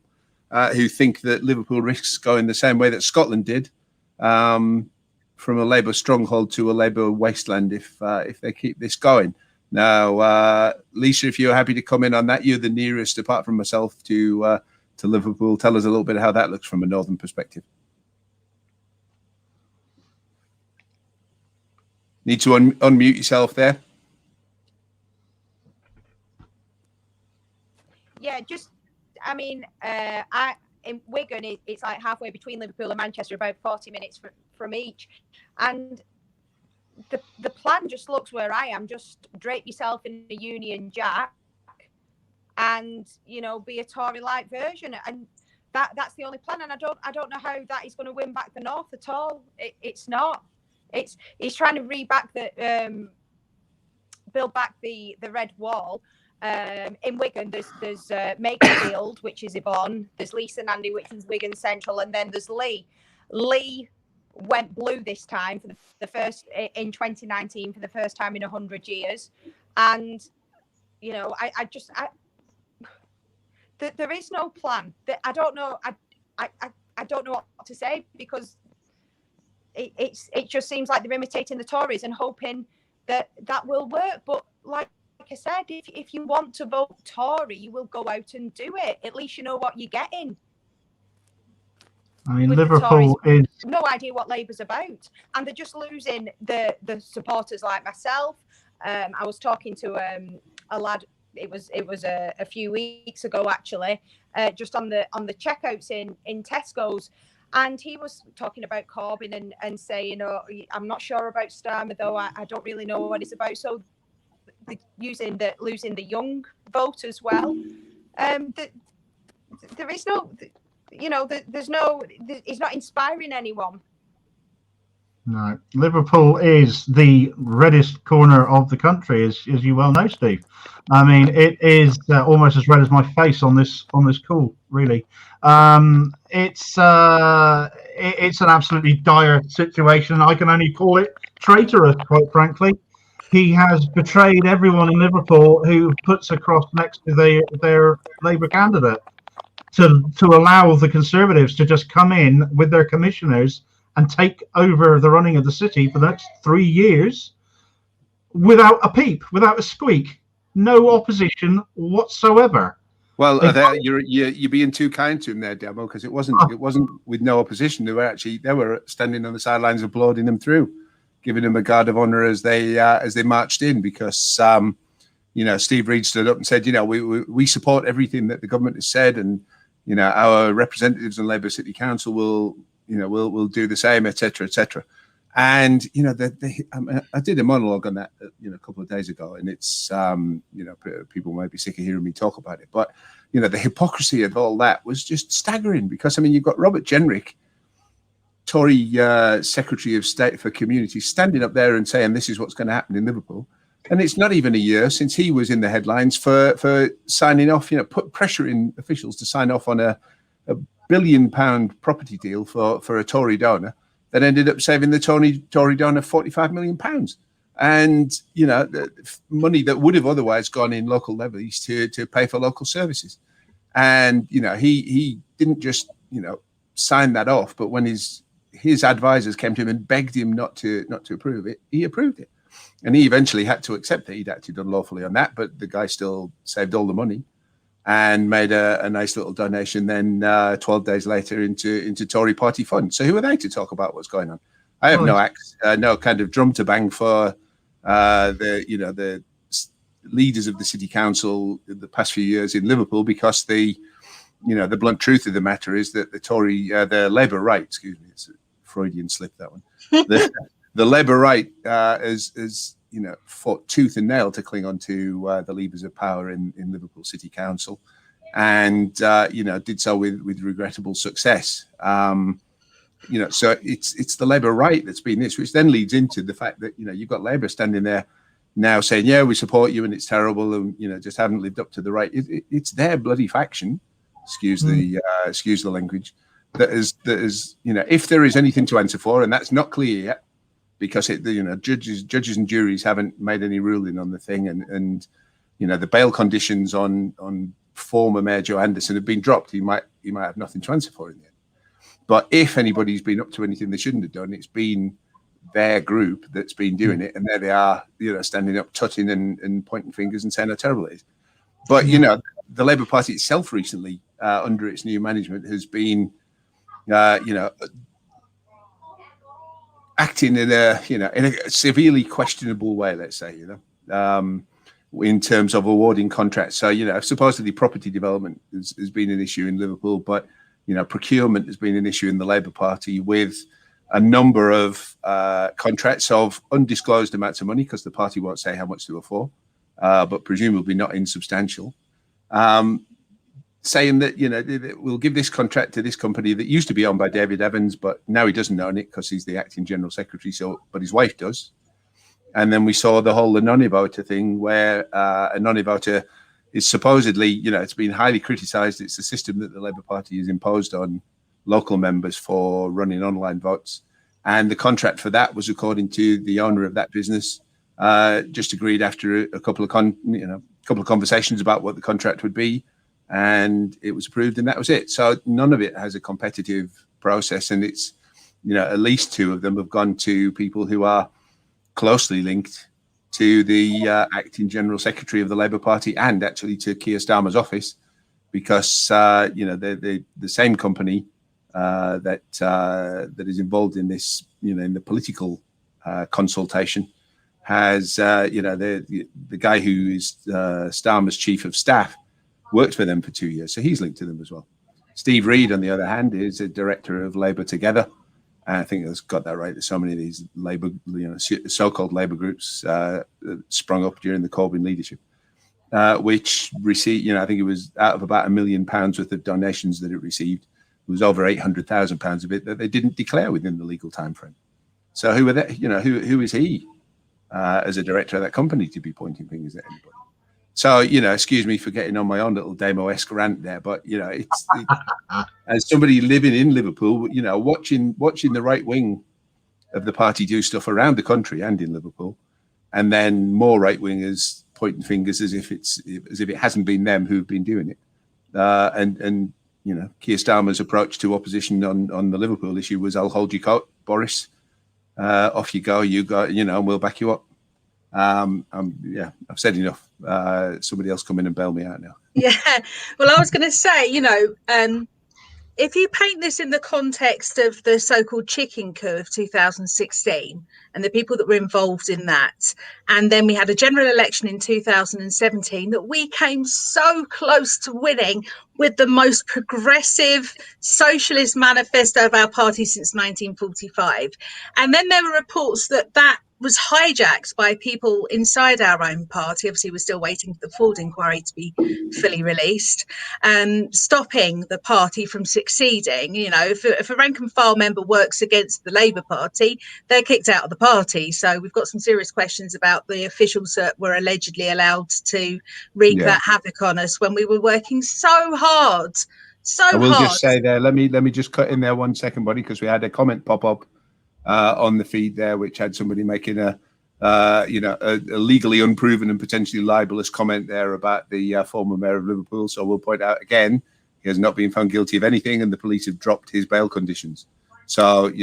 Speaker 1: who think that Liverpool risks going the same way that Scotland did, from a Labour stronghold to a Labour wasteland if they keep this going. Now, Lisa, if you're happy to come in on that, you're the nearest, apart from myself, to Liverpool. Tell us a little bit how that looks from a northern perspective. Need to unmute yourself there.
Speaker 2: Yeah, in Wigan, it's like halfway between Liverpool and Manchester, about 40 minutes from each. And the plan just looks where I am. Just drape yourself in a Union Jack and, be a Tory-like version. And that's the only plan. And I don't know how that is going to win back the North at all. It's not. It's trying to build back the red wall. In Wigan, there's Makerfield, which is Yvonne. There's Lisa Nandy, which is Wigan Central, and then there's Lee. Lee went blue this time for the first in 2019 for the first time in 100 years, and there is no plan. I don't know. I don't know what to say, because it just seems like they're imitating the Tories and hoping that will work. But like I said, if you want to vote Tory, you will go out and do it. At least you know what you're getting.
Speaker 4: I mean, Liverpool is
Speaker 2: no idea what Labour's about, and they're just losing the supporters like myself. I was talking to a lad. It was a few weeks ago, actually, just on the checkouts in Tesco's. And he was talking about Corbyn and saying, I'm not sure about Starmer, though. I don't really know what it's about. So losing the young vote as well. There is no, it's not inspiring anyone.
Speaker 4: No, Liverpool is the reddest corner of the country, as you well know, Steve. I mean, it is almost as red as my face on this call, really. It's an absolutely dire situation. I can only call it traitorous, quite frankly. He has betrayed everyone in Liverpool who puts a cross next to their Labour candidate to allow the Conservatives to just come in with their commissioners and take over the running of the city for the next 3 years without a peep, without a squeak, no opposition whatsoever.
Speaker 1: Well, you're being too kind to him there, Demo, because it wasn't with no opposition. They were standing on the sidelines applauding them through, giving them a guard of honour as they marched in, because Steve Reed stood up and said, we support everything that the government has said, and our representatives in Labour City Council will do the same, etc., etc. And I did a monologue on that a couple of days ago, and it's people might be sick of hearing me talk about it, but the hypocrisy of all that was just staggering, because you've got Robert Jenrick, Tory Secretary of State for Communities, standing up there and saying this is what's going to happen in Liverpool, and it's not even a year since he was in the headlines for signing off, put pressure in officials to sign off on a £1 billion property deal for a Tory donor that ended up saving the Tory donor £45 million. And, the money that would have otherwise gone in local levies to pay for local services. And, he didn't just, sign that off, but when his advisors came to him and begged him not to approve it, he approved it. And he eventually had to accept that he'd acted unlawfully on that, but the guy still saved all the money and made a nice little donation then 12 days later into Tory party funds. So who are they to talk about what's going on? I have no kind of drum to bang for the leaders of the city council in the past few years in Liverpool, because the blunt truth of the matter is that the Labour right, excuse me, it's a Freudian slip, that one. The Labour right has fought tooth and nail to cling on to the levers of power in Liverpool City Council, and did so with regrettable success. So it's the Labour right that's been this, which then leads into the fact that you've got Labour standing there now saying, yeah, we support you and it's terrible and, just haven't lived up to the right. It's their bloody faction, excuse the language, that is, if there is anything to answer for, and that's not clear yet, because judges and juries haven't made any ruling on the thing, and the bail conditions on former Mayor Joe Anderson have been dropped. He might have nothing to answer for in the end. But if anybody's been up to anything they shouldn't have done, it's been their group that's been doing it, and there they are, standing up, tutting and pointing fingers and saying how terrible it is. But the Labour Party itself recently, under its new management, has been, acting in a severely questionable way, let's say, in terms of awarding contracts. So, supposedly property development has been an issue in Liverpool, but, procurement has been an issue in the Labour Party with a number of contracts of undisclosed amounts of money, because the party won't say how much they were for, but presumably not insubstantial, saying that, we'll give this contract to this company that used to be owned by David Evans, but now he doesn't own it because he's the acting general secretary, but his wife does. And then we saw the whole anonymous voter thing, where a anonymous voter is supposedly, it's been highly criticised. It's a system that the Labour Party has imposed on local members for running online votes. And the contract for that was, according to the owner of that business, just agreed after a couple of conversations about what the contract would be, and it was approved, and that was it. So none of it has a competitive process, and it's, at least two of them have gone to people who are closely linked to the acting general secretary of the Labour Party, and actually to Keir Starmer's office, because the same company that is involved in this, in the political consultation, has the guy who is Starmer's chief of staff worked for them for 2 years, so he's linked to them as well. Steve Reed, on the other hand, is a director of Labour Together. And I think it's got that right. There's so many of these Labour, so-called Labour groups sprung up during the Corbyn leadership, which received, I think it was out of about £1 million worth of donations that it received, it was over £800,000 of it that they didn't declare within the legal time frame. So who are they? Who is he as a director of that company to be pointing fingers at anybody? So, excuse me for getting on my own little Damo-esque rant there, but, it's as somebody living in Liverpool, watching the right wing of the party do stuff around the country and in Liverpool, and then more right wingers pointing fingers as if it hasn't been them who've been doing it. And Keir Starmer's approach to opposition on the Liverpool issue was, I'll hold your coat, Boris. Off you go, and we'll back you up. I've said enough. Somebody else come in and bail me out now.
Speaker 3: Yeah, well, I was going to say, if you paint this in the context of the so-called chicken coup of 2016 and the people that were involved in that, and then we had a general election in 2017 that we came so close to winning with the most progressive socialist manifesto of our party since 1945. And then there were reports that was hijacked by people inside our own party. Obviously, we're still waiting for the Ford inquiry to be fully released, stopping the party from succeeding. If a rank and file member works against the Labour Party, they're kicked out of the party. So we've got some serious questions about the officials that were allegedly allowed to wreak that havoc on us when we were working so hard. I will
Speaker 1: just say there, let me just cut in there 1 second, buddy, because we had a comment pop up on the feed there, which had somebody making a legally unproven and potentially libelous comment there about the former mayor of Liverpool. So we'll point out again, he has not been found guilty of anything, and the police have dropped his bail conditions. So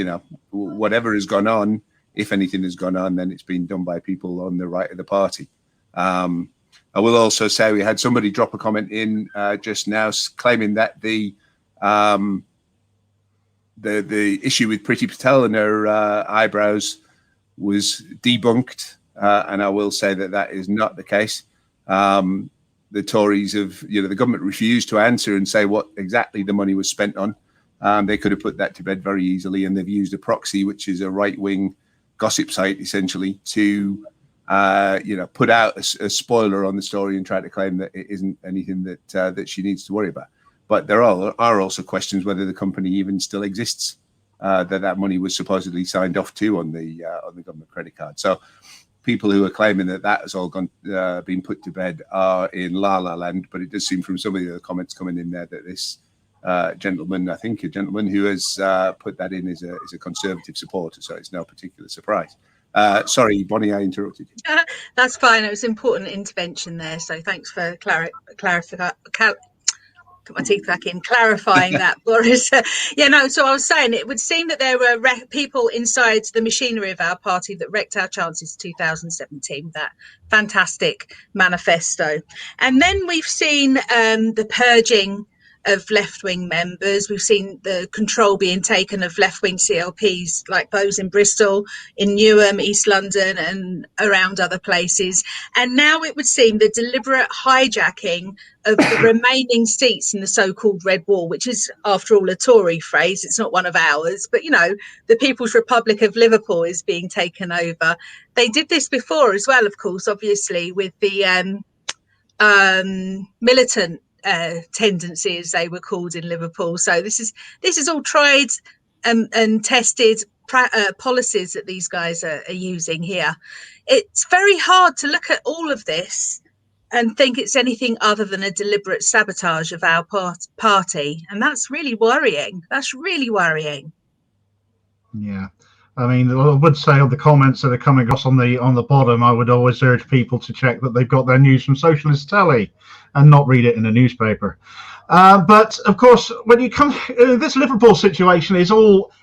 Speaker 1: whatever has gone on, if anything has gone on, then it's been done by people on the right of the party. I will also say we had somebody drop a comment in just now claiming that the issue with Priti Patel and her eyebrows was debunked, and I will say that is not the case. The Tories the government refused to answer and say what exactly the money was spent on. They could have put that to bed very easily, and they've used a proxy, which is a right-wing gossip site, essentially, to put out a spoiler on the story and try to claim that it isn't anything that she needs to worry about. But there are also questions whether the company even still exists, that money was supposedly signed off to on the government credit card. So, people who are claiming that has all been put to bed are in La La Land. But it does seem from some of the other comments coming in there that this gentleman who has put that in is a Conservative supporter, so it's no particular surprise. Sorry, Bonnie, I interrupted you.
Speaker 3: That's fine. It was an important intervention there, so thanks for put my teeth back in, clarifying that, Boris. So I was saying it would seem that there were people inside the machinery of our party that wrecked our chances in 2017, that fantastic manifesto. And then we've seen the purging of left-wing members. We've seen the control being taken of left-wing CLPs like those in Bristol, in Newham, East London and around other places. And now it would seem the deliberate hijacking of the remaining seats in the so-called Red Wall, which is, after all, a Tory phrase. It's not one of ours, but, the People's Republic of Liverpool is being taken over. They did this before as well, of course, obviously, with the militant tendency, as they were called in Liverpool. So this is all tried and tested policies that these guys are using here. It's very hard to look at all of this and think it's anything other than a deliberate sabotage of our party, and that's really worrying.
Speaker 4: Yeah. I mean, I would say on the comments that are coming across on the bottom, I would always urge people to check that they've got their news from Socialist Telly and not read it in a newspaper. But of course, when you come, this Liverpool situation is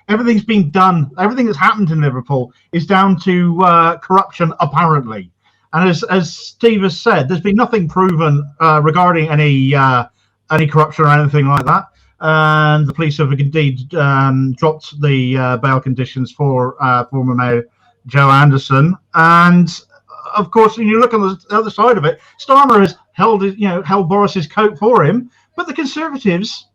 Speaker 4: everything's been done. Everything that's happened in Liverpool is down to corruption, apparently. And as Steve has said, there's been nothing proven regarding any corruption or anything like that. And the police have indeed dropped the bail conditions for former Mayor Joe Anderson. And of course, when you look on the other side of it, Starmer has held Boris's coat for him. But the Conservatives,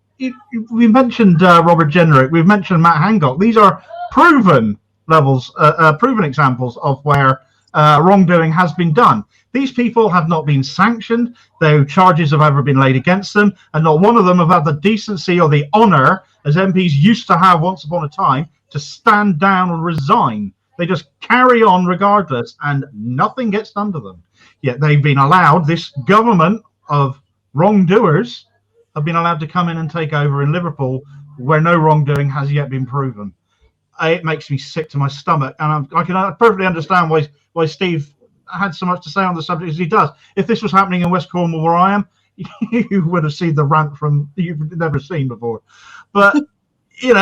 Speaker 4: we mentioned Robert Jenrick, we've mentioned Matt Hancock. These are proven examples of where wrongdoing has been done. These people have not been sanctioned. No charges have ever been laid against them, and not one of them have had the decency or the honour, as MPs used to have once upon a time, to stand down and resign. They just carry on regardless, and nothing gets done to them. Yet they've been allowed, this government of wrongdoers have been allowed to come in and take over in Liverpool, where no wrongdoing has yet been proven. It makes me sick to my stomach, and I can perfectly understand why Steve had so much to say on the subject as he does. If this was happening in West Cornwall, where I am, you would have seen the rant from you've never seen before. But it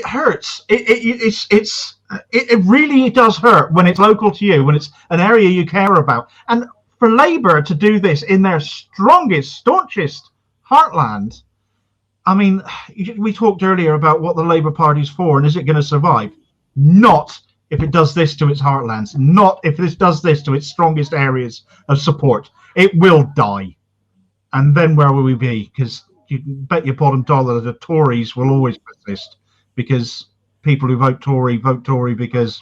Speaker 4: hurts. It really does hurt when it's local to you, when it's an area you care about. And for Labour to do this in their strongest, staunchest heartland, I mean, we talked earlier about what the Labour Party's for, and is it going to survive? Not if it does this to its heartlands, not if this does this to its strongest areas of support. It will die. And then where will we be? Because you bet your bottom dollar the Tories will always persist, because people who vote Tory because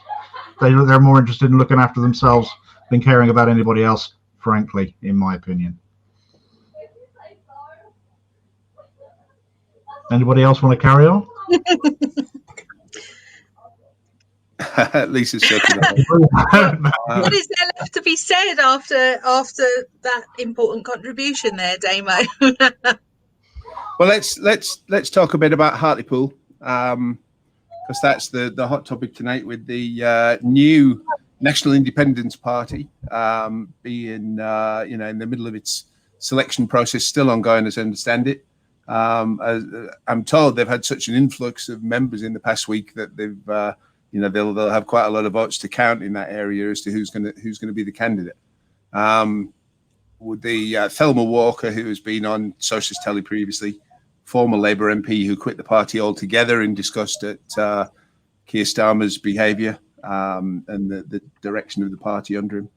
Speaker 4: they're more interested in looking after themselves than caring about anybody else, frankly, in my opinion. Anybody else want to carry on?
Speaker 1: Lisa's shaking her head.
Speaker 3: What is there left to be said after that important contribution there, Damo?
Speaker 1: Well, let's talk a bit about Hartlepool, because that's the hot topic tonight, with the new National Independence Party being in the middle of its selection process, still ongoing as I understand it. I'm told they've had such an influx of members in the past week that they'll have quite a lot of votes to count in that area as to who's going to be the candidate. With the Thelma Walker, who has been on Socialist Telly previously, former Labour MP who quit the party altogether in disgust at Keir Starmer's behaviour and the direction of the party under him.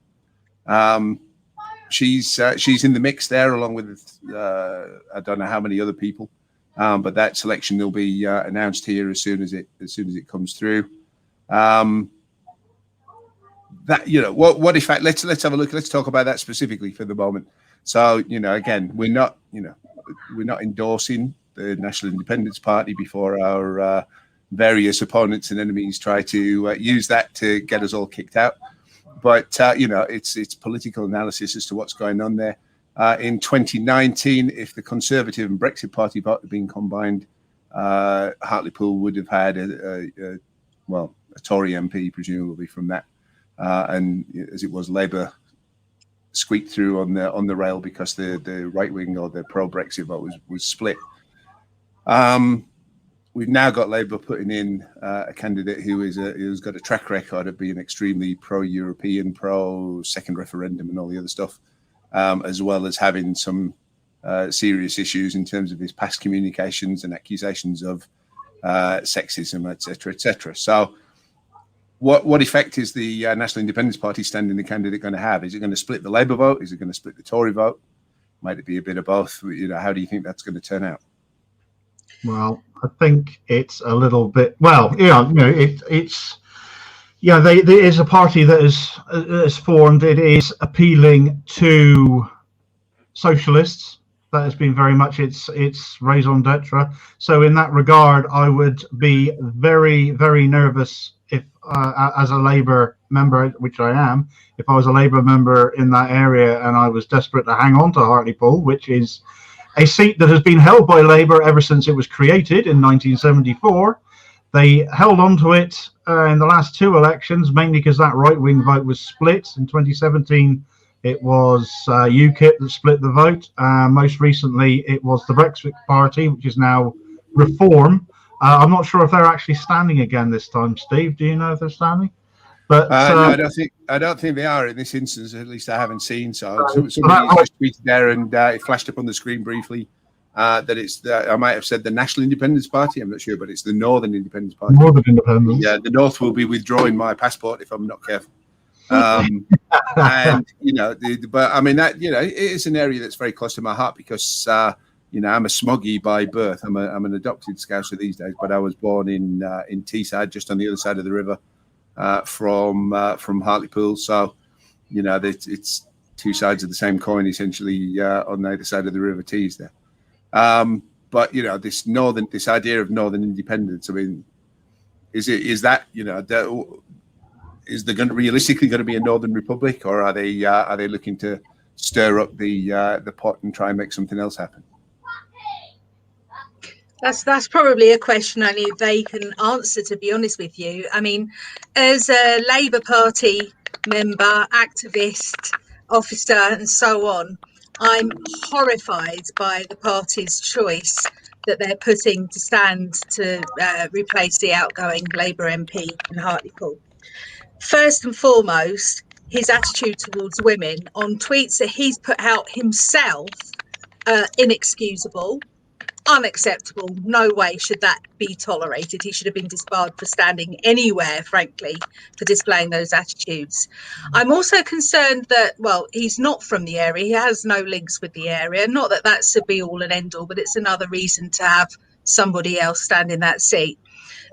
Speaker 1: She's in the mix there, along with I don't know how many other people, but that selection will be announced here as soon as it comes through. What in fact, let's have a look. Let's talk about that specifically for the moment. So again, we're not endorsing the National Independence Party before our various opponents and enemies try to use that to get us all kicked out. But it's political analysis as to what's going on there. In 2019, if the Conservative and Brexit Party vote had been combined, Hartlepool would have had a Tory MP, presumably from that, and as it was, Labour squeaked through on the rail because the right wing or the pro-Brexit vote was split. We've now got Labour putting in a candidate who's got a track record of being extremely pro-European, pro-second referendum and all the other stuff, as well as having some serious issues in terms of his past communications and accusations of sexism, etc., etc. So what effect is the National Independence Party standing the candidate going to have? Is it going to split the Labour vote? Is it going to split the Tory vote? Might it be a bit of both? How do you think that's going to turn out?
Speaker 4: Well, I think it's a little bit. Well, it's there is a party that is formed. It is appealing to socialists. That has been very much its raison d'etre. So in that regard, I would be very, very nervous if, as a Labour member, which I am, if I was a Labour member in that area and I was desperate to hang on to Hartlepool, which is a seat that has been held by Labour ever since it was created in 1974. They held on to it in the last two elections, mainly because that right-wing vote was split. In 2017, it was UKIP that split the vote. Most recently, it was the Brexit Party, which is now Reform. I'm not sure if they're actually standing again this time. Steve, do you know if they're standing? But
Speaker 1: no, I don't think they are in this instance. At least I haven't seen. So somebody just tweeted there, and it flashed up on the screen briefly that it's I might have said the National Independence Party. I'm not sure, but it's the Northern Independence Party.
Speaker 4: Northern Independence.
Speaker 1: Yeah, the North will be withdrawing my passport if I'm not careful. And but I mean that it is an area that's very close to my heart because I'm a smoggy by birth. I'm an adopted Scouser these days, but I was born in Teesside, just on the other side of the river. From Hartlepool, so it's two sides of the same coin essentially on either side of the River Tees there. But this idea of northern independence. I mean, is there realistically going to be a Northern Republic, or are they looking to stir up the pot and try and make something else happen?
Speaker 3: That's probably a question only they can answer, to be honest with you. I mean, as a Labour Party member, activist, officer, and so on, I'm horrified by the party's choice that they're putting to stand to replace the outgoing Labour MP in Hartlepool. First and foremost, his attitude towards women on tweets that he's put out himself, inexcusable. Unacceptable. No way should that be tolerated. He should have been disbarred for standing anywhere, frankly, for displaying those attitudes. I'm also concerned that, he's not from the area. He has no links with the area. Not that that's a be all and end all, but it's another reason to have somebody else stand in that seat.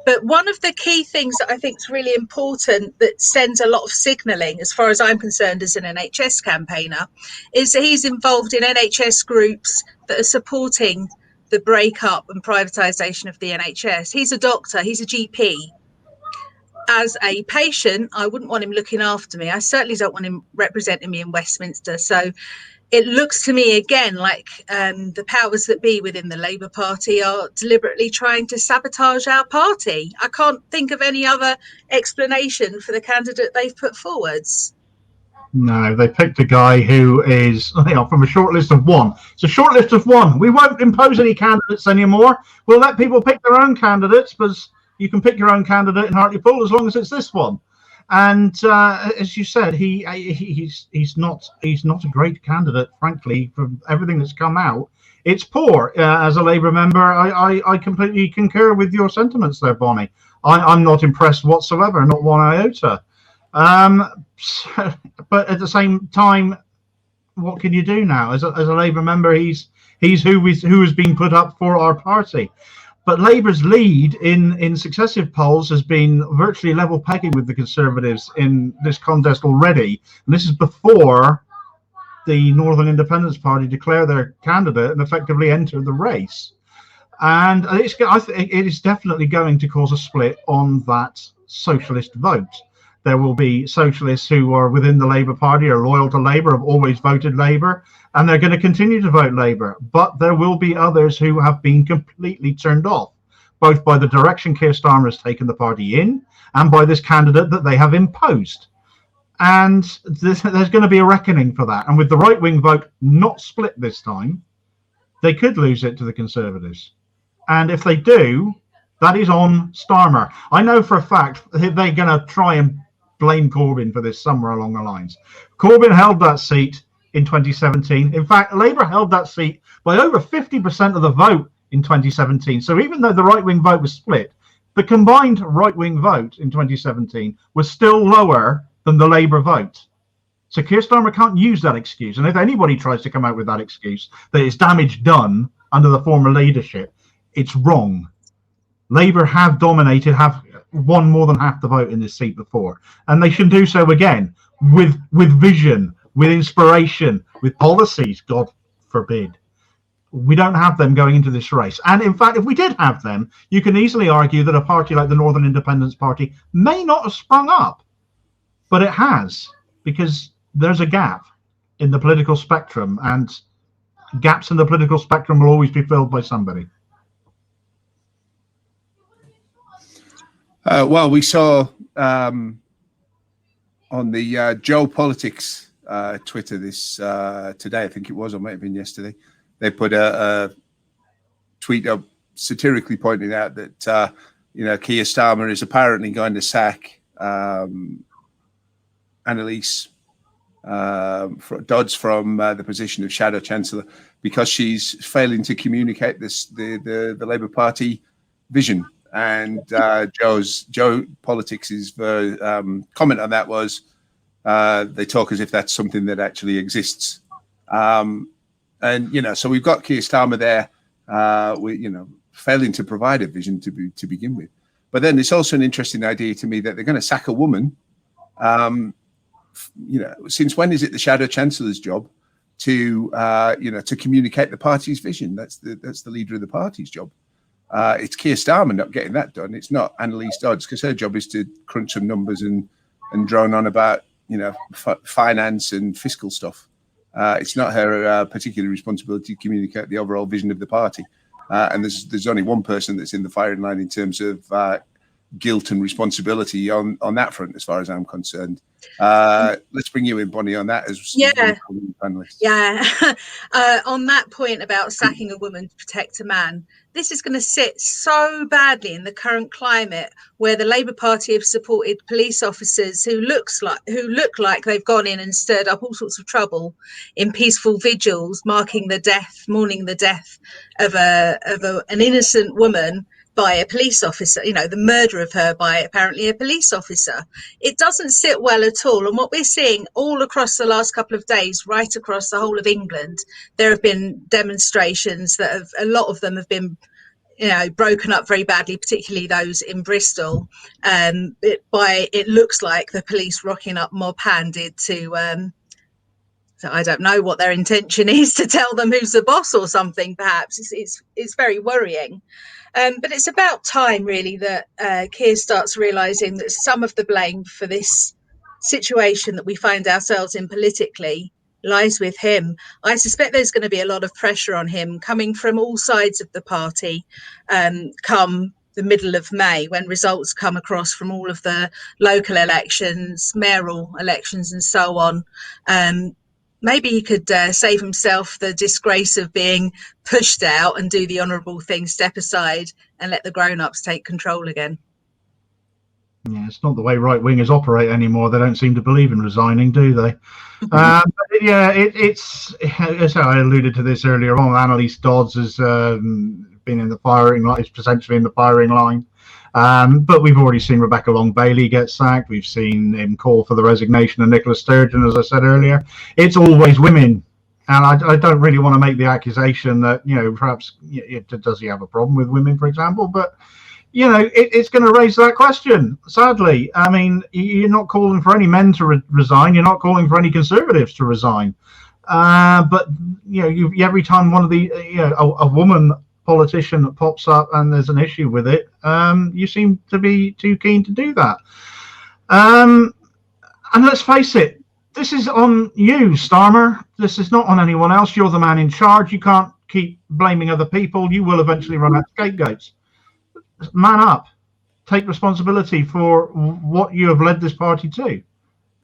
Speaker 3: But one of the key things that I think is really important that sends a lot of signalling, as far as I'm concerned as an NHS campaigner, is that he's involved in NHS groups that are supporting the breakup and privatisation of the NHS. He's a doctor, he's a GP. As a patient, I wouldn't want him looking after me. I certainly don't want him representing me in Westminster. So it looks to me again like the powers that be within the Labour Party are deliberately trying to sabotage our party. I can't think of any other explanation for the candidate they've put forwards.
Speaker 4: No, they picked a guy who is from a short list of one. It's a short list of one. We won't impose any candidates anymore. We'll let people pick their own candidates, because you can pick your own candidate in Hartlepool as long as it's this one. And as you said, he's not a great candidate, frankly. From everything that's come out, it's poor. As a Labour member, I completely concur with your sentiments there, Bonnie. I'm not impressed whatsoever, not one iota. But at the same time, what can you do now? As a Labour member, he's who has been put up for our party. But Labour's lead in successive polls has been virtually level pegging with the Conservatives in this contest already. And this is before the Northern Independence Party declare their candidate and effectively enter the race. And I think it is definitely going to cause a split on that socialist vote. There will be socialists who are within the Labour Party, are loyal to Labour, have always voted Labour, and they're going to continue to vote Labour. But there will be others who have been completely turned off, both by the direction Keir Starmer has taken the party in and by this candidate that they have imposed. And there's going to be a reckoning for that. And with the right-wing vote not split this time, they could lose it to the Conservatives. And if they do, that is on Starmer. I know for a fact they're going to try and blame Corbyn for this somewhere along the lines. Corbyn held that seat in 2017. In fact, Labour held that seat by over 50% of the vote in 2017. So even though the right-wing vote was split, the combined right-wing vote in 2017 was still lower than the Labour vote. So Keir Starmer can't use that excuse. And if anybody tries to come out with that excuse, that it's damage done under the former leadership, it's wrong. Labour have dominated, have won more than half the vote in this seat before. And they should do so again with vision, with inspiration, with policies, God forbid. We don't have them going into this race. And in fact, if we did have them, you can easily argue that a party like the Northern Independence Party may not have sprung up, but it has, because there's a gap in the political spectrum, and gaps in the political spectrum will always be filled by somebody.
Speaker 1: Well, we saw on the Joe Politics Twitter this today, I think it was, or might have been yesterday, they put a tweet up satirically pointing out that Keir Starmer is apparently going to sack Annalise Dodds from the position of Shadow Chancellor because she's failing to communicate the Labour Party vision. And Joe Politics' comment on that was they talk as if that's something that actually exists. And so we've got Keir Starmer there, failing to provide a vision to begin with. But then it's also an interesting idea to me that they're going to sack a woman. Since when is it the Shadow Chancellor's job to communicate the party's vision? That's the leader of the party's job. It's Keir Starmer not getting that done. It's not Annalise Dodds, because her job is to crunch some numbers and drone on about finance and fiscal stuff. It's not her particular responsibility to communicate the overall vision of the party. And there's only one person that's in the firing line in terms of guilt and responsibility on that front, as far as I'm concerned. Let's bring you in, Bonnie, on that as panelist.
Speaker 3: Yeah. On that point about sacking a woman to protect a man, this is going to sit so badly in the current climate where the Labour Party have supported police officers who look like they've gone in and stirred up all sorts of trouble in peaceful vigils, mourning the death of an innocent woman by a police officer, the murder of her by apparently a police officer. It doesn't sit well at all. And what we're seeing all across the last couple of days, right across the whole of England, there have been demonstrations that a lot of them have been, broken up very badly, particularly those in Bristol. It looks like the police rocking up mob-handed to, so I don't know what their intention is, to tell them who's the boss or something, perhaps. It's very worrying. But it's about time, really, that Keir starts realising that some of the blame for this situation that we find ourselves in politically lies with him. I suspect there's going to be a lot of pressure on him coming from all sides of the party come the middle of May, when results come across from all of the local elections, mayoral elections and so on. Maybe he could save himself the disgrace of being pushed out and do the honourable thing, step aside and let the grown-ups take control again.
Speaker 4: Yeah, it's not the way right-wingers operate anymore. They don't seem to believe in resigning, do they? It's as I alluded to this earlier on. Annalise Dodds has been in the firing line, is potentially in the firing line. But we've already seen Rebecca Long-Bailey get sacked. We've seen him call for the resignation of Nicola Sturgeon, as I said earlier. It's always women. And I don't really want to make the accusation that, perhaps, does he have a problem with women, for example? But, it's going to raise that question, sadly. I mean, you're not calling for any men to resign. You're not calling for any Conservatives to resign. But, every time one of a woman politician that pops up and there's an issue with it, you seem to be too keen to do that. And let's face it, this is on you, Starmer. This is not on anyone else. You're the man in charge. You can't keep blaming other people. You will eventually run out of scapegoats. Man up. Take responsibility for what you have led this party to,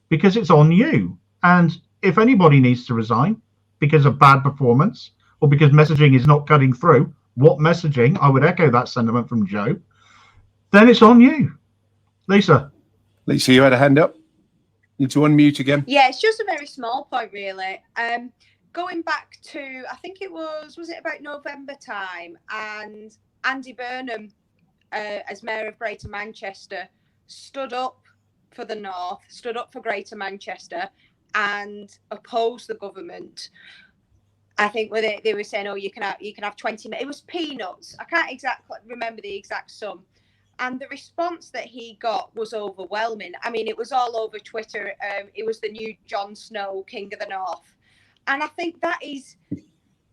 Speaker 4: because it's on you. And if anybody needs to resign because of bad performance or because messaging is not cutting through, what messaging? I would echo that sentiment from Joe. Then it's on you. Lisa,
Speaker 1: you had a hand up. Need to unmute again.
Speaker 2: Yeah, it's just a very small point, really. Going back to, I think it was it about November time, and Andy Burnham, as Mayor of Greater Manchester, stood up for the North, stood up for Greater Manchester, and opposed the government. I think they were saying, "Oh, you can have 20 minutes." It was peanuts. I can't exactly remember the exact sum. And the response that he got was overwhelming. I mean, it was all over Twitter. It was the new Jon Snow, King of the North. And I think that is,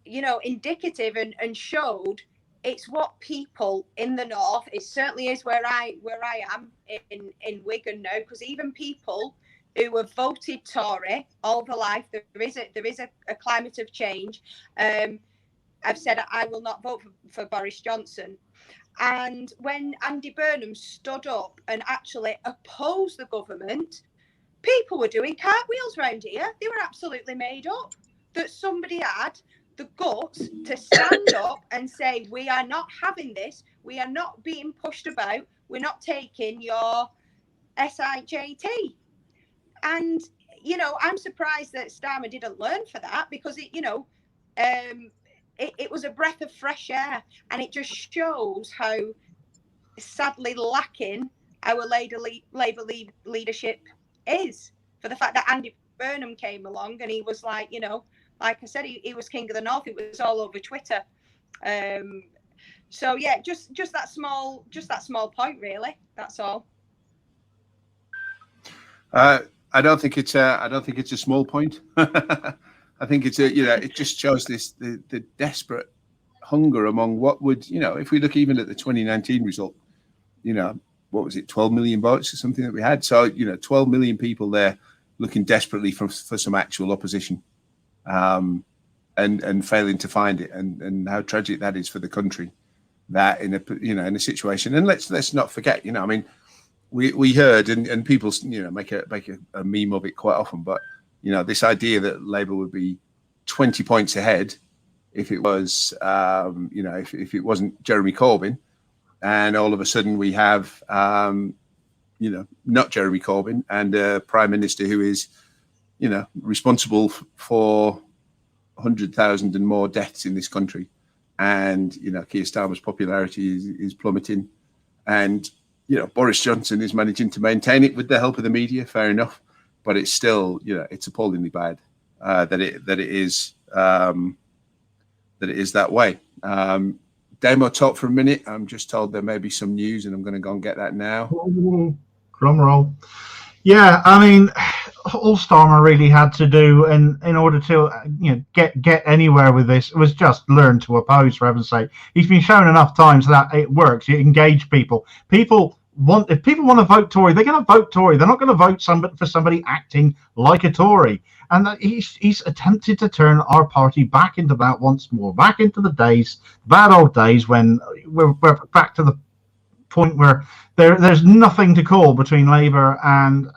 Speaker 2: indicative and showed it's what people in the North, it certainly is where I am in Wigan now, because even people who have voted Tory all their life, there is a climate of change. I've said I will not vote for Boris Johnson. And when Andy Burnham stood up and actually opposed the government, people were doing cartwheels around here. They were absolutely made up that somebody had the guts to stand up and say, we are not having this. We are not being pushed about. We're not taking your SIJT. And, I'm surprised that Starmer didn't learn for that, because it was a breath of fresh air, and it just shows how sadly lacking our Labour leadership is, for the fact that Andy Burnham came along and he was like, like I said, he was King of the North. It was all over Twitter. So yeah, just that small point, really. That's all.
Speaker 1: I don't think it's a small point. I think it's it just shows the desperate hunger among what would, if we look even at the 2019 result, what was it, 12 million votes or something that we had. So, 12 million people there looking desperately for some actual opposition, and failing to find it, and how tragic that is for the country, that in a situation. And let's not forget, we heard, and people, make a meme of it quite often, but this idea that Labour would be 20 points ahead if it was, if it wasn't Jeremy Corbyn, and all of a sudden we have, not Jeremy Corbyn, and a Prime Minister who is, responsible for 100,000 and more deaths in this country, and Keir Starmer's popularity is plummeting, and Boris Johnson is managing to maintain it with the help of the media. Fair enough. But it's still, it's appallingly bad that it is that way. Demo, talk for a minute. I'm just told there may be some news, and I'm going to go and get that now.
Speaker 4: Drum roll. Yeah, all Starmer really had to do, in order to get anywhere with this, was just learn to oppose. For heaven's sake, he's been shown enough times that it works. You engage people. If people want to vote Tory, they're going to vote Tory. They're not going to vote for somebody acting like a Tory. And he's attempted to turn our party back into that once more, back into the bad old days when we're back to the point where there's nothing to call between Labour and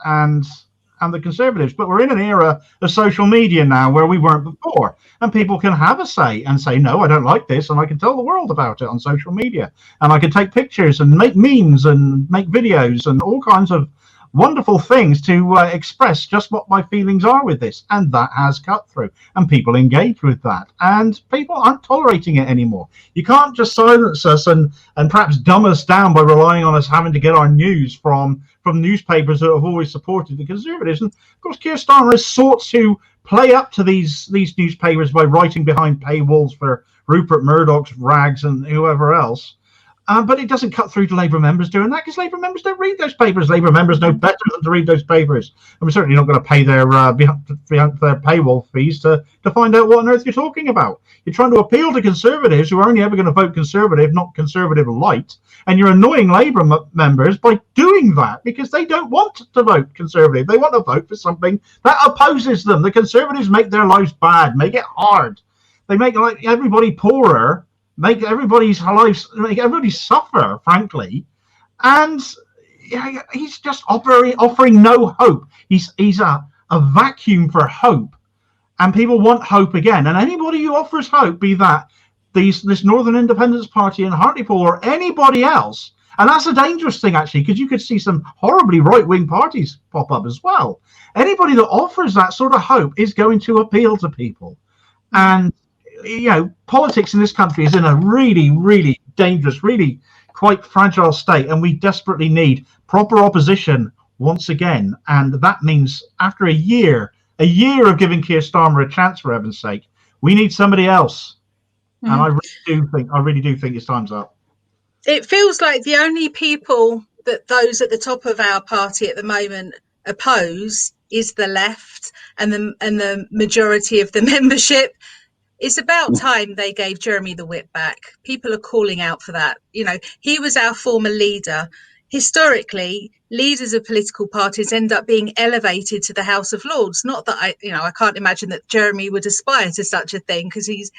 Speaker 4: the Conservatives. But we're in an era of social media now where we weren't before, and people can have a say and say, no, I don't like this, and I can tell the world about it on social media, and I can take pictures and make memes and make videos and all kinds of wonderful things to express just what my feelings are with this. And that has cut through, and people engage with that, and people aren't tolerating it anymore. You can't just silence us and perhaps dumb us down by relying on us having to get our news from newspapers that have always supported the Conservatives. And of course, Keir Starmer has sought to play up to these newspapers by writing behind paywalls for Rupert Murdoch's rags and whoever else. But it doesn't cut through to Labour members doing that, because Labour members don't read those papers. Labour members know better than to read those papers. And we're certainly not going to pay their paywall fees to find out what on earth you're talking about. You're trying to appeal to Conservatives who are only ever going to vote Conservative, not Conservative light. And you're annoying Labour members by doing that, because they don't want to vote Conservative. They want to vote for something that opposes them. The Conservatives make their lives bad, make it hard. They make like everybody poorer, make everybody's lives, make everybody suffer, frankly. And he's just offering no hope. He's a vacuum for hope, and people want hope again. And anybody who offers hope, be that this Northern Independence Party in Hartlepool or anybody else, and that's a dangerous thing actually, because you could see some horribly right-wing parties pop up as well. Anybody that offers that sort of hope is going to appeal to people. And politics in this country is in a really, really dangerous, really quite fragile state, and we desperately need proper opposition once again. And that means after a year of giving Keir Starmer a chance, for heaven's sake, we need somebody else. And I really do think it's time's up.
Speaker 3: It feels like the only people that those at the top of our party at the moment oppose is the left and the majority of the membership. It's about time they gave Jeremy the whip back. People are calling out for that. He was our former leader. Historically, leaders of political parties end up being elevated to the House of Lords. Not that I can't imagine that Jeremy would aspire to such a thing, because he's,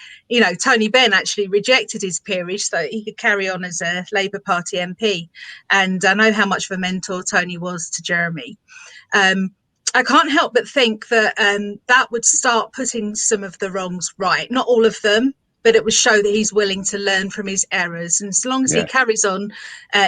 Speaker 3: Tony Benn actually rejected his peerage so he could carry on as a Labour Party MP. And I know how much of a mentor Tony was to Jeremy. I can't help but think that that would start putting some of the wrongs right. Not all of them, but it would show that he's willing to learn from his errors. And so long as he carries on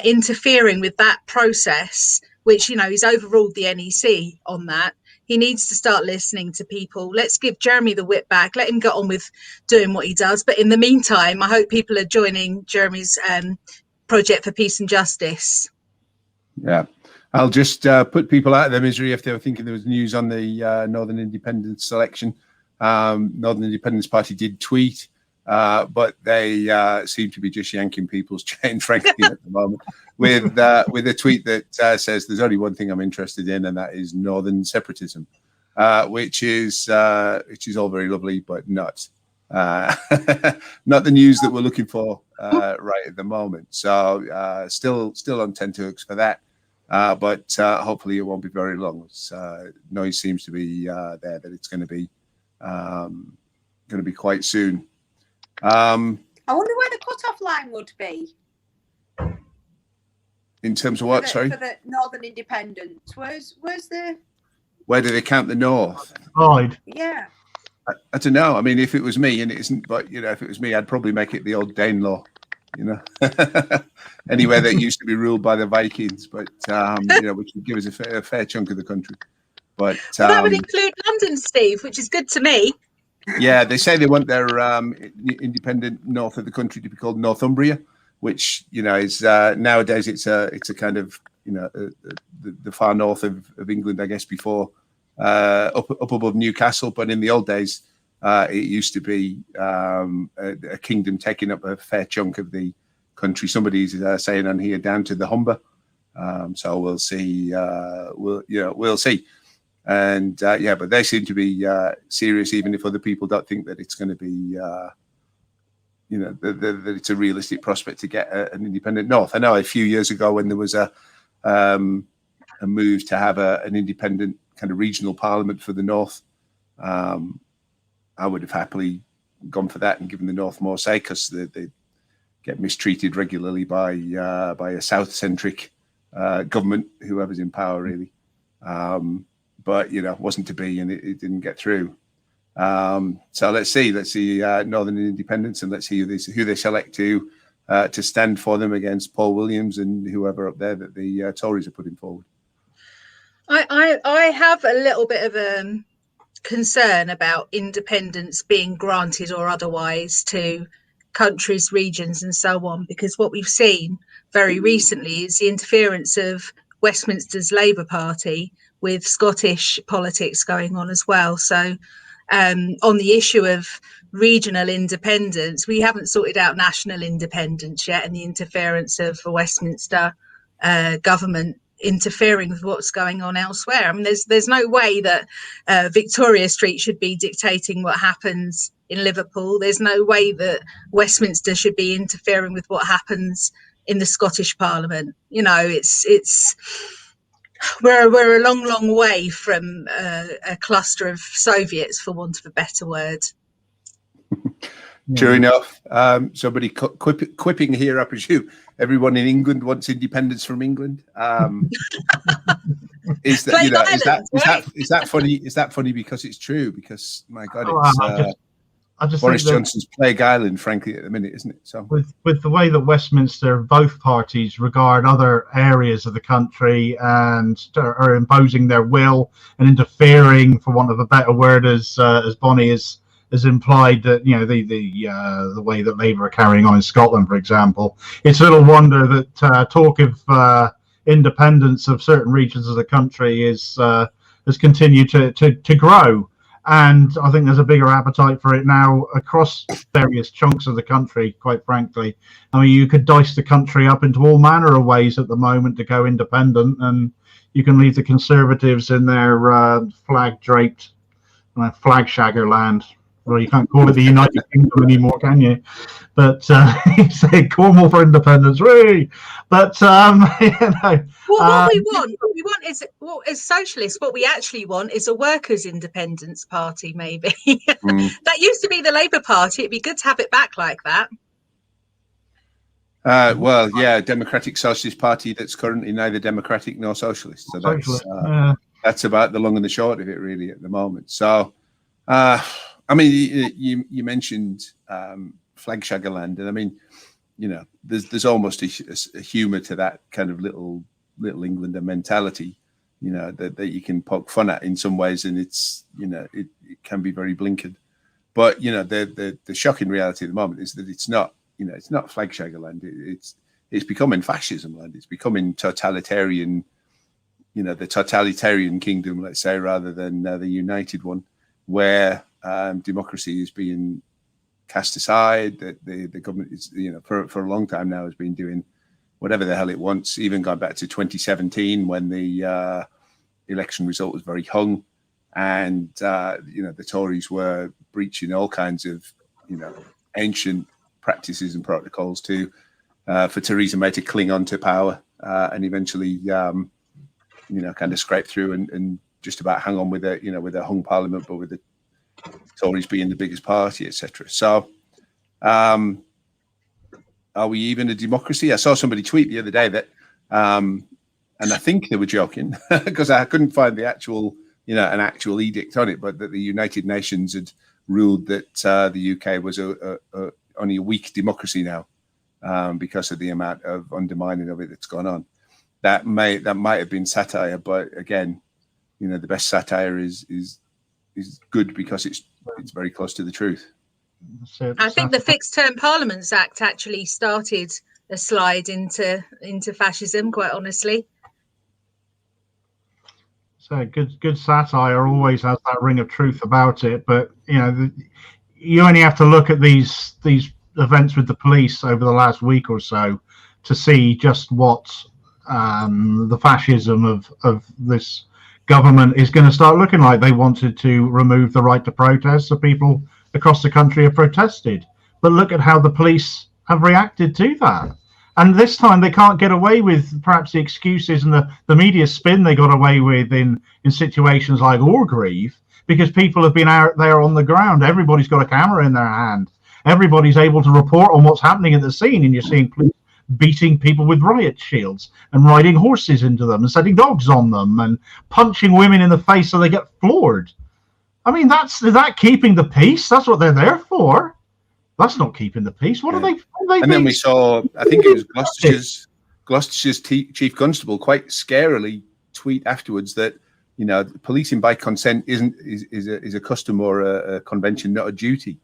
Speaker 3: interfering with that process, which, he's overruled the NEC on that, he needs to start listening to people. Let's give Jeremy the whip back. Let him get on with doing what he does. But in the meantime, I hope people are joining Jeremy's project for peace and justice.
Speaker 1: Yeah. I'll just put people out of their misery if they were thinking there was news on the Northern Independence election. Northern Independence Party did tweet, but they seem to be just yanking people's chain, frankly, at the moment, with a tweet that says there's only one thing I'm interested in, and that is Northern separatism, which is all very lovely, but not the news that we're looking for right at the moment. So still on tenterhooks for that. But hopefully it won't be very long. Noise seems to be there that it's going to be quite soon.
Speaker 2: I wonder where the cut-off line would be.
Speaker 1: In terms of what? Sorry,
Speaker 2: for the Northern Independence. Where's the?
Speaker 1: Where do they count the North?
Speaker 4: Right.
Speaker 2: Yeah.
Speaker 1: I don't know. I mean, if it was me, and it isn't, but if it was me, I'd probably make it the old Danelaw. Anywhere that used to be ruled by the Vikings, but which would give us a fair chunk of the country. But
Speaker 3: that would include London, Steve, which is good to me.
Speaker 1: Yeah, they say they want their independent north of the country to be called Northumbria, which is nowadays it's a kind of the far north of England, I guess, before up above Newcastle. But in the old days, it used to be a kingdom taking up a fair chunk of the country. Somebody's saying on here down to the Humber. So we'll see. We'll see. And but they seem to be serious, even if other people don't think that it's going to be, that it's a realistic prospect to get an independent North. I know a few years ago when there was a move to have an independent kind of regional parliament for the North, I would have happily gone for that and given the North more say, because they get mistreated regularly by a South-centric government, whoever's in power, really. But wasn't to be, and it didn't get through. So let's see Northern Independence, and let's see who they select to stand for them against Paul Williams and whoever up there that the Tories are putting forward.
Speaker 3: I have a little bit of a concern about independence being granted or otherwise to countries, regions, and so on, because what we've seen very recently is the interference of Westminster's Labour Party with Scottish politics going on as well. So on the issue of regional independence, we haven't sorted out national independence yet, and the interference of the Westminster government interfering with what's going on elsewhere. I mean, there's no way that Victoria Street should be dictating what happens in Liverpool. There's no way that Westminster should be interfering with what happens in the Scottish Parliament. You know, it's we're a long way from a cluster of Soviets, for want of a better word.
Speaker 1: Sure enough. Somebody quipping here, I presume everyone in England wants independence from England. Is that funny? Is that funny because it's true? Because my God, it's
Speaker 4: I just
Speaker 1: Boris
Speaker 4: think
Speaker 1: Johnson's Plague Island, frankly, at the minute, isn't it? So
Speaker 4: with the way that Westminster, both parties regard other areas of the country and are imposing their will and interfering, for want of a better word, as Bonnie has implied, that the way that Labour are carrying on in Scotland, for example, it's little wonder that talk of independence of certain regions of the country has continued to grow. And I think there's a bigger appetite for it now across various chunks of the country, quite frankly. I mean, you could dice the country up into all manner of ways at the moment to go independent, and you can leave the Conservatives in their flag-draped flag shagger land. Well, you can't call it the United Kingdom anymore, can you? But you say Cornwall for independence, really. But
Speaker 3: Well, what we want is, well, as socialists, what we actually want is a workers' independence party, maybe. That used to be the Labour Party. It'd be good to have it back like that.
Speaker 1: Well, yeah, Democratic Socialist Party that's currently neither democratic nor socialist. So that's about the long and the short of it, really, at the moment. So, I mean, you mentioned Flag Shaggerland, and I mean, there's almost a humour to that kind of little Englander mentality, that you can poke fun at in some ways, and it's it can be very blinkered. But the shocking reality at the moment is that it's not Flag Shaggerland. It's becoming fascism land. It's becoming totalitarian, the totalitarian kingdom, let's say, rather than the united one, where democracy is being cast aside. That the government is, for a long time now has been doing whatever the hell it wants. Even going back to 2017 when the election result was very hung, and the Tories were breaching all kinds of ancient practices and protocols for Theresa May to cling on to power and eventually kind of scrape through and just about hang on with a hung parliament, but with the Tories being the biggest party, etc. So, are we even a democracy? I saw somebody tweet the other day that, and I think they were joking because I couldn't find the actual, an actual edict on it, but that the United Nations had ruled that the UK was only a weak democracy now because of the amount of undermining of it that's gone on. That might have been satire, but again, the best satire is good because it's very close to the truth.
Speaker 3: I think the Fixed Term Parliaments Act actually started a slide into fascism, quite honestly.
Speaker 4: So good satire always has that ring of truth about it, but you only have to look at these events with the police over the last week or so to see just what the fascism of this government is going to start looking like. They wanted to remove the right to protest, so people across the country have protested. But look at how the police have reacted to that. And this time they can't get away with perhaps the excuses and the media spin they got away with in situations like Orgreave, because people have been out there on the ground. Everybody's got a camera in their hand. Everybody's able to report on what's happening at the scene, and you're seeing police beating people with riot shields and riding horses into them and setting dogs on them and punching women in the face so they get floored. I mean, is that keeping the peace? That's what they're there for. That's not keeping the peace. What are they?
Speaker 1: And then we saw, I think it was Gloucestershire Chief Constable quite scarily tweet afterwards that policing by consent is a custom or a convention, not a duty.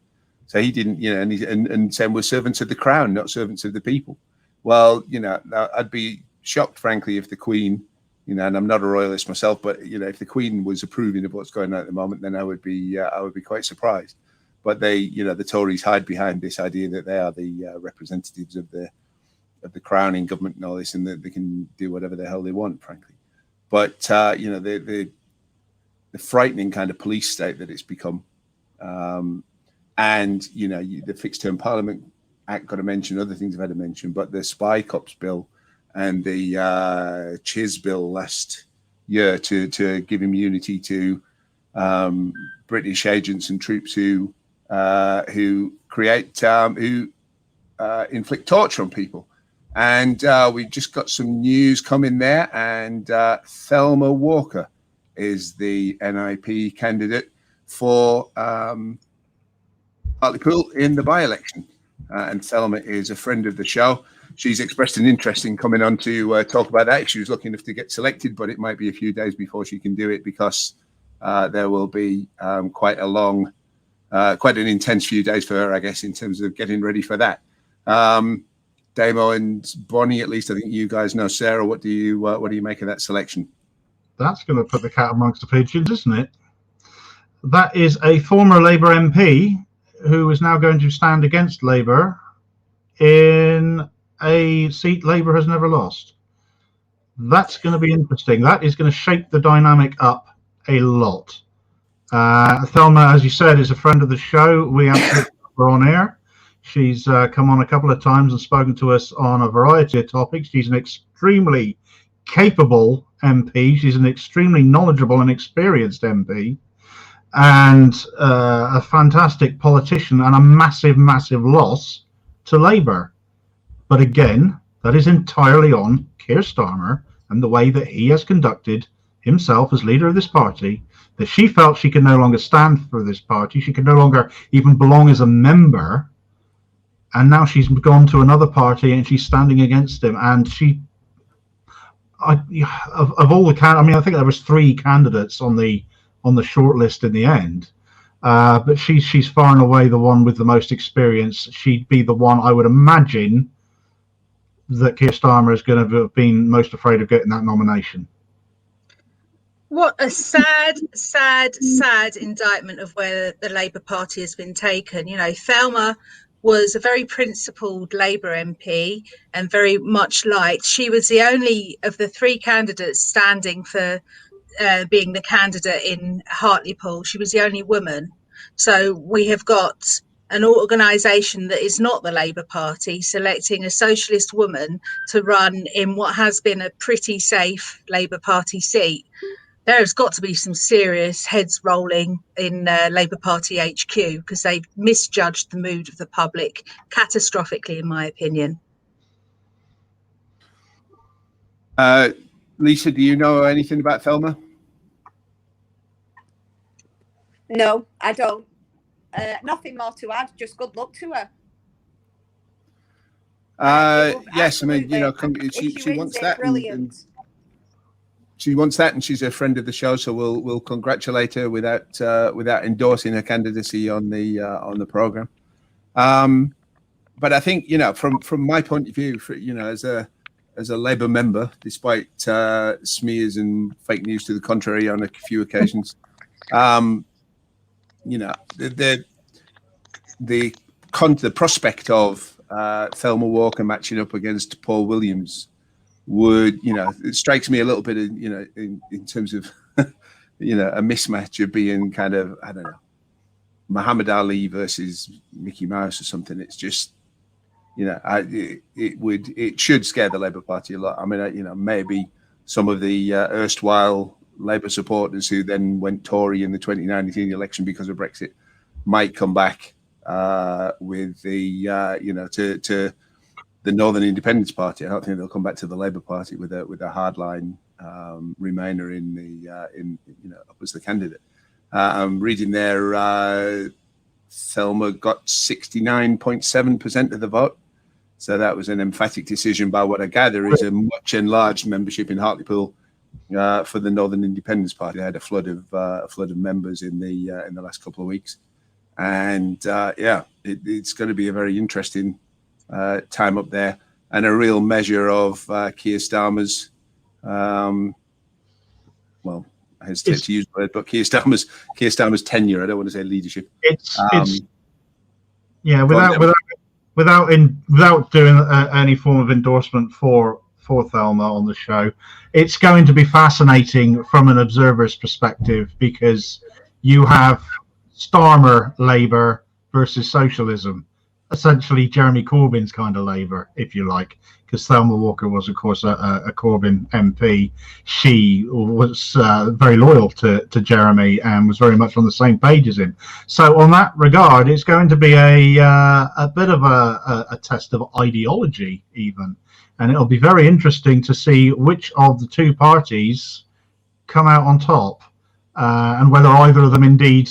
Speaker 1: So he didn't, and saying we're servants of the crown, not servants of the people. Well, I'd be shocked, frankly, if the Queen and I'm not a royalist myself, but if the Queen was approving of what's going on at the moment, then I would be quite surprised. But they, the Tories hide behind this idea that they are the representatives of the crowning government and all this, and that they can do whatever the hell they want, frankly. But the frightening kind of police state that it's become, and the Fixed Term Parliament Act got to mention, other things I've had to mention, but the Spy Cops Bill and the Chiz Bill last year to give immunity to British agents and troops who inflict torture on people. And we just got some news coming there, and Thelma Walker is the NIP candidate for Hartlepool in the by-election. And Thelma is a friend of the show. She's expressed an interest in coming on to talk about that. She was lucky enough to get selected, but it might be a few days before she can do it, because there will be quite an intense few days for her, I guess, in terms of getting ready for that. Damo and Bonnie, at least I think you guys know Sarah. What do you make of that selection?
Speaker 4: That's going to put the cat amongst the pigeons, isn't it? That is a former Labour MP who is now going to stand against Labour in a seat Labour has never lost. That's going to be interesting. That is going to shake the dynamic up a lot. Thelma, as you said, is a friend of the show. We actually were on air. She's come on a couple of times and spoken to us on a variety of topics. She's an extremely capable MP. She's an extremely knowledgeable and experienced MP, and a fantastic politician, and a massive, massive loss to Labour. But again, that is entirely on Keir Starmer and the way that he has conducted himself as leader of this party, that she felt she could no longer stand for this party. She could no longer even belong as a member. And now she's gone to another party and she's standing against him. And of all the I think there was 3 candidates on the short list in the end. But she's far and away the one with the most experience. She'd be the one, I would imagine, that Keir Starmer is going to have been most afraid of getting that nomination.
Speaker 3: What a sad indictment of where the Labour Party has been taken. Thelma was a very principled Labour MP and very much liked. She was the only of the 3 candidates standing for being the candidate in Hartlepool. She was the only woman. So we have got an organisation that is not the Labour Party selecting a socialist woman to run in what has been a pretty safe Labour Party seat. There has got to be some serious heads rolling in Labour Party HQ, because they've misjudged the mood of the public catastrophically, in my opinion.
Speaker 1: Lisa, do you know anything about Thelma?
Speaker 2: No, I don't. Nothing more to add. Just good luck to her.
Speaker 1: Yes, I mean, she wants that.
Speaker 2: Brilliant.
Speaker 1: She wants that, and she's a friend of the show, so we'll congratulate her without endorsing her candidacy on the program. But I think from my point of view, as a Labour member, despite smears and fake news to the contrary on a few occasions, the prospect of Thelma Walker matching up against Paul Williams would, it strikes me a little bit, in terms of, a mismatch of being kind of, I don't know, Muhammad Ali versus Mickey Mouse or something. It's just, it should scare the Labour Party a lot. I mean, maybe some of the erstwhile Labour supporters who then went Tory in the 2019 election because of Brexit might come back with the, to the Northern Independence Party. I don't think they'll come back to the Labour Party with a hardline Remainer up as the candidate. I'm reading there. Thelma got 69.7% of the vote, so that was an emphatic decision by what I gather is a much enlarged membership in Hartlepool for the Northern Independence Party. They had a flood of members in the last couple of weeks, and it's going to be a very interesting time up there, and a real measure of Keir Starmer's well, I hesitate to use the word, but Keir Starmer's tenure. I don't want to say leadership.
Speaker 4: Without doing any form of endorsement for Thelma on the show, it's going to be fascinating from an observer's perspective, because you have Starmer Labour versus socialism, essentially Jeremy Corbyn's kind of Labour, if you like, because Thelma Walker was, of course, a Corbyn MP. She was very loyal to Jeremy and was very much on the same page as him. So on that regard, it's going to be a bit of a test of ideology even. And it'll be very interesting to see which of the two parties come out on top, and whether either of them indeed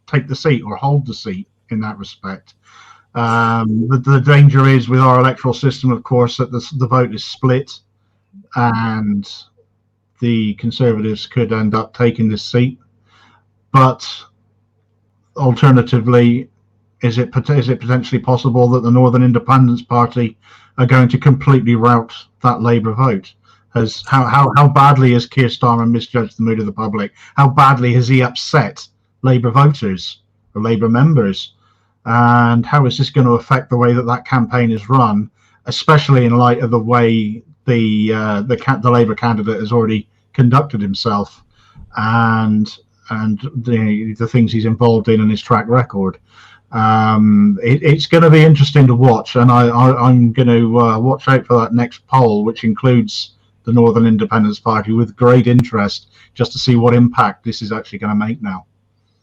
Speaker 4: take the seat or hold the seat in that respect. The danger is with our electoral system, of course, that the vote is split, and the Conservatives could end up taking this seat. But alternatively, is it potentially possible that the Northern Independence Party are going to completely rout that Labour vote? How badly has Keir Starmer misjudged the mood of the public? How badly has he upset Labour voters or Labour members? And how is this going to affect the way that campaign is run, especially in light of the way the Labour candidate has already conducted himself, and the things he's involved in and his track record? It's going to be interesting to watch, and I'm going to watch out for that next poll, which includes the Northern Independence Party, with great interest, just to see what impact this is actually going to make now.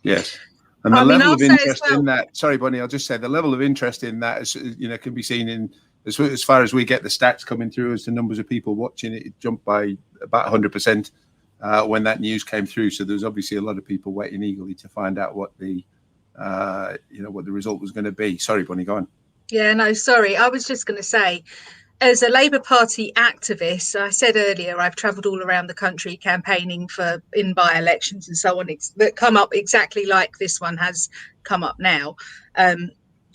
Speaker 1: Yes. And the level of interest in that, sorry, Bonnie, I'll just say the level of interest in that is, can be seen in as far as we get the stats coming through as the numbers of people watching it. It jumped by about 100% when that news came through. So there's obviously a lot of people waiting eagerly to find out what the result was going to be. Sorry, Bonnie, go on.
Speaker 3: Yeah, no, sorry. I was just going to say, as a Labour Party activist, I said earlier, I've travelled all around the country campaigning in by-elections and so on that come up exactly like this one has come up now.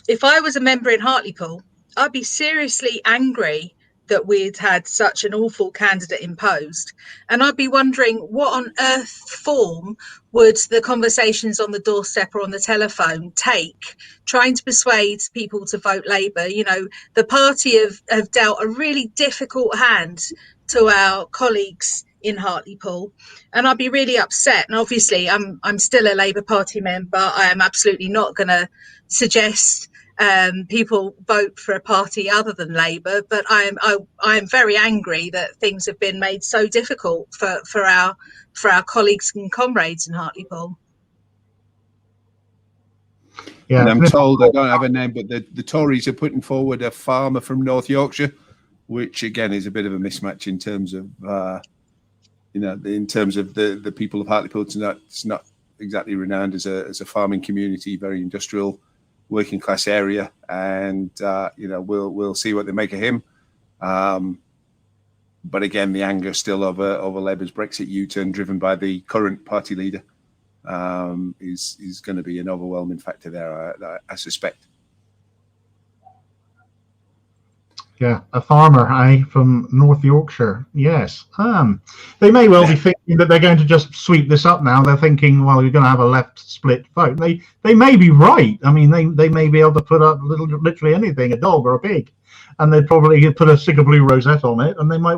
Speaker 3: If I was a member in Hartlepool, I'd be seriously angry that we'd had such an awful candidate imposed. And I'd be wondering what on earth form would the conversations on the doorstep or on the telephone take, trying to persuade people to vote Labour. The party have dealt a really difficult hand to our colleagues in Hartlepool, and I'd be really upset. And obviously I'm still a Labour Party member. I am absolutely not going to suggest people vote for a party other than Labour, but I am very angry that things have been made so difficult for our colleagues and comrades in Hartlepool.
Speaker 1: Yeah, and I'm told, I don't have a name, but the Tories are putting forward a farmer from North Yorkshire, which again is a bit of a mismatch in terms of the people of Hartlepool. It's not exactly renowned as a farming community, very industrial, working class area, and we'll see what they make of him. But again, the anger still over Labour's Brexit U-turn, driven by the current party leader, is going to be an overwhelming factor there, I suspect.
Speaker 4: Yeah, a farmer, from North Yorkshire. Yes. They may well be thinking that they're going to just sweep this up now. They're thinking, well, you're going to have a left split vote. They may be right. I mean, they may be able to put up literally anything, a dog or a pig, and they'd probably stick a blue rosette on it, and they might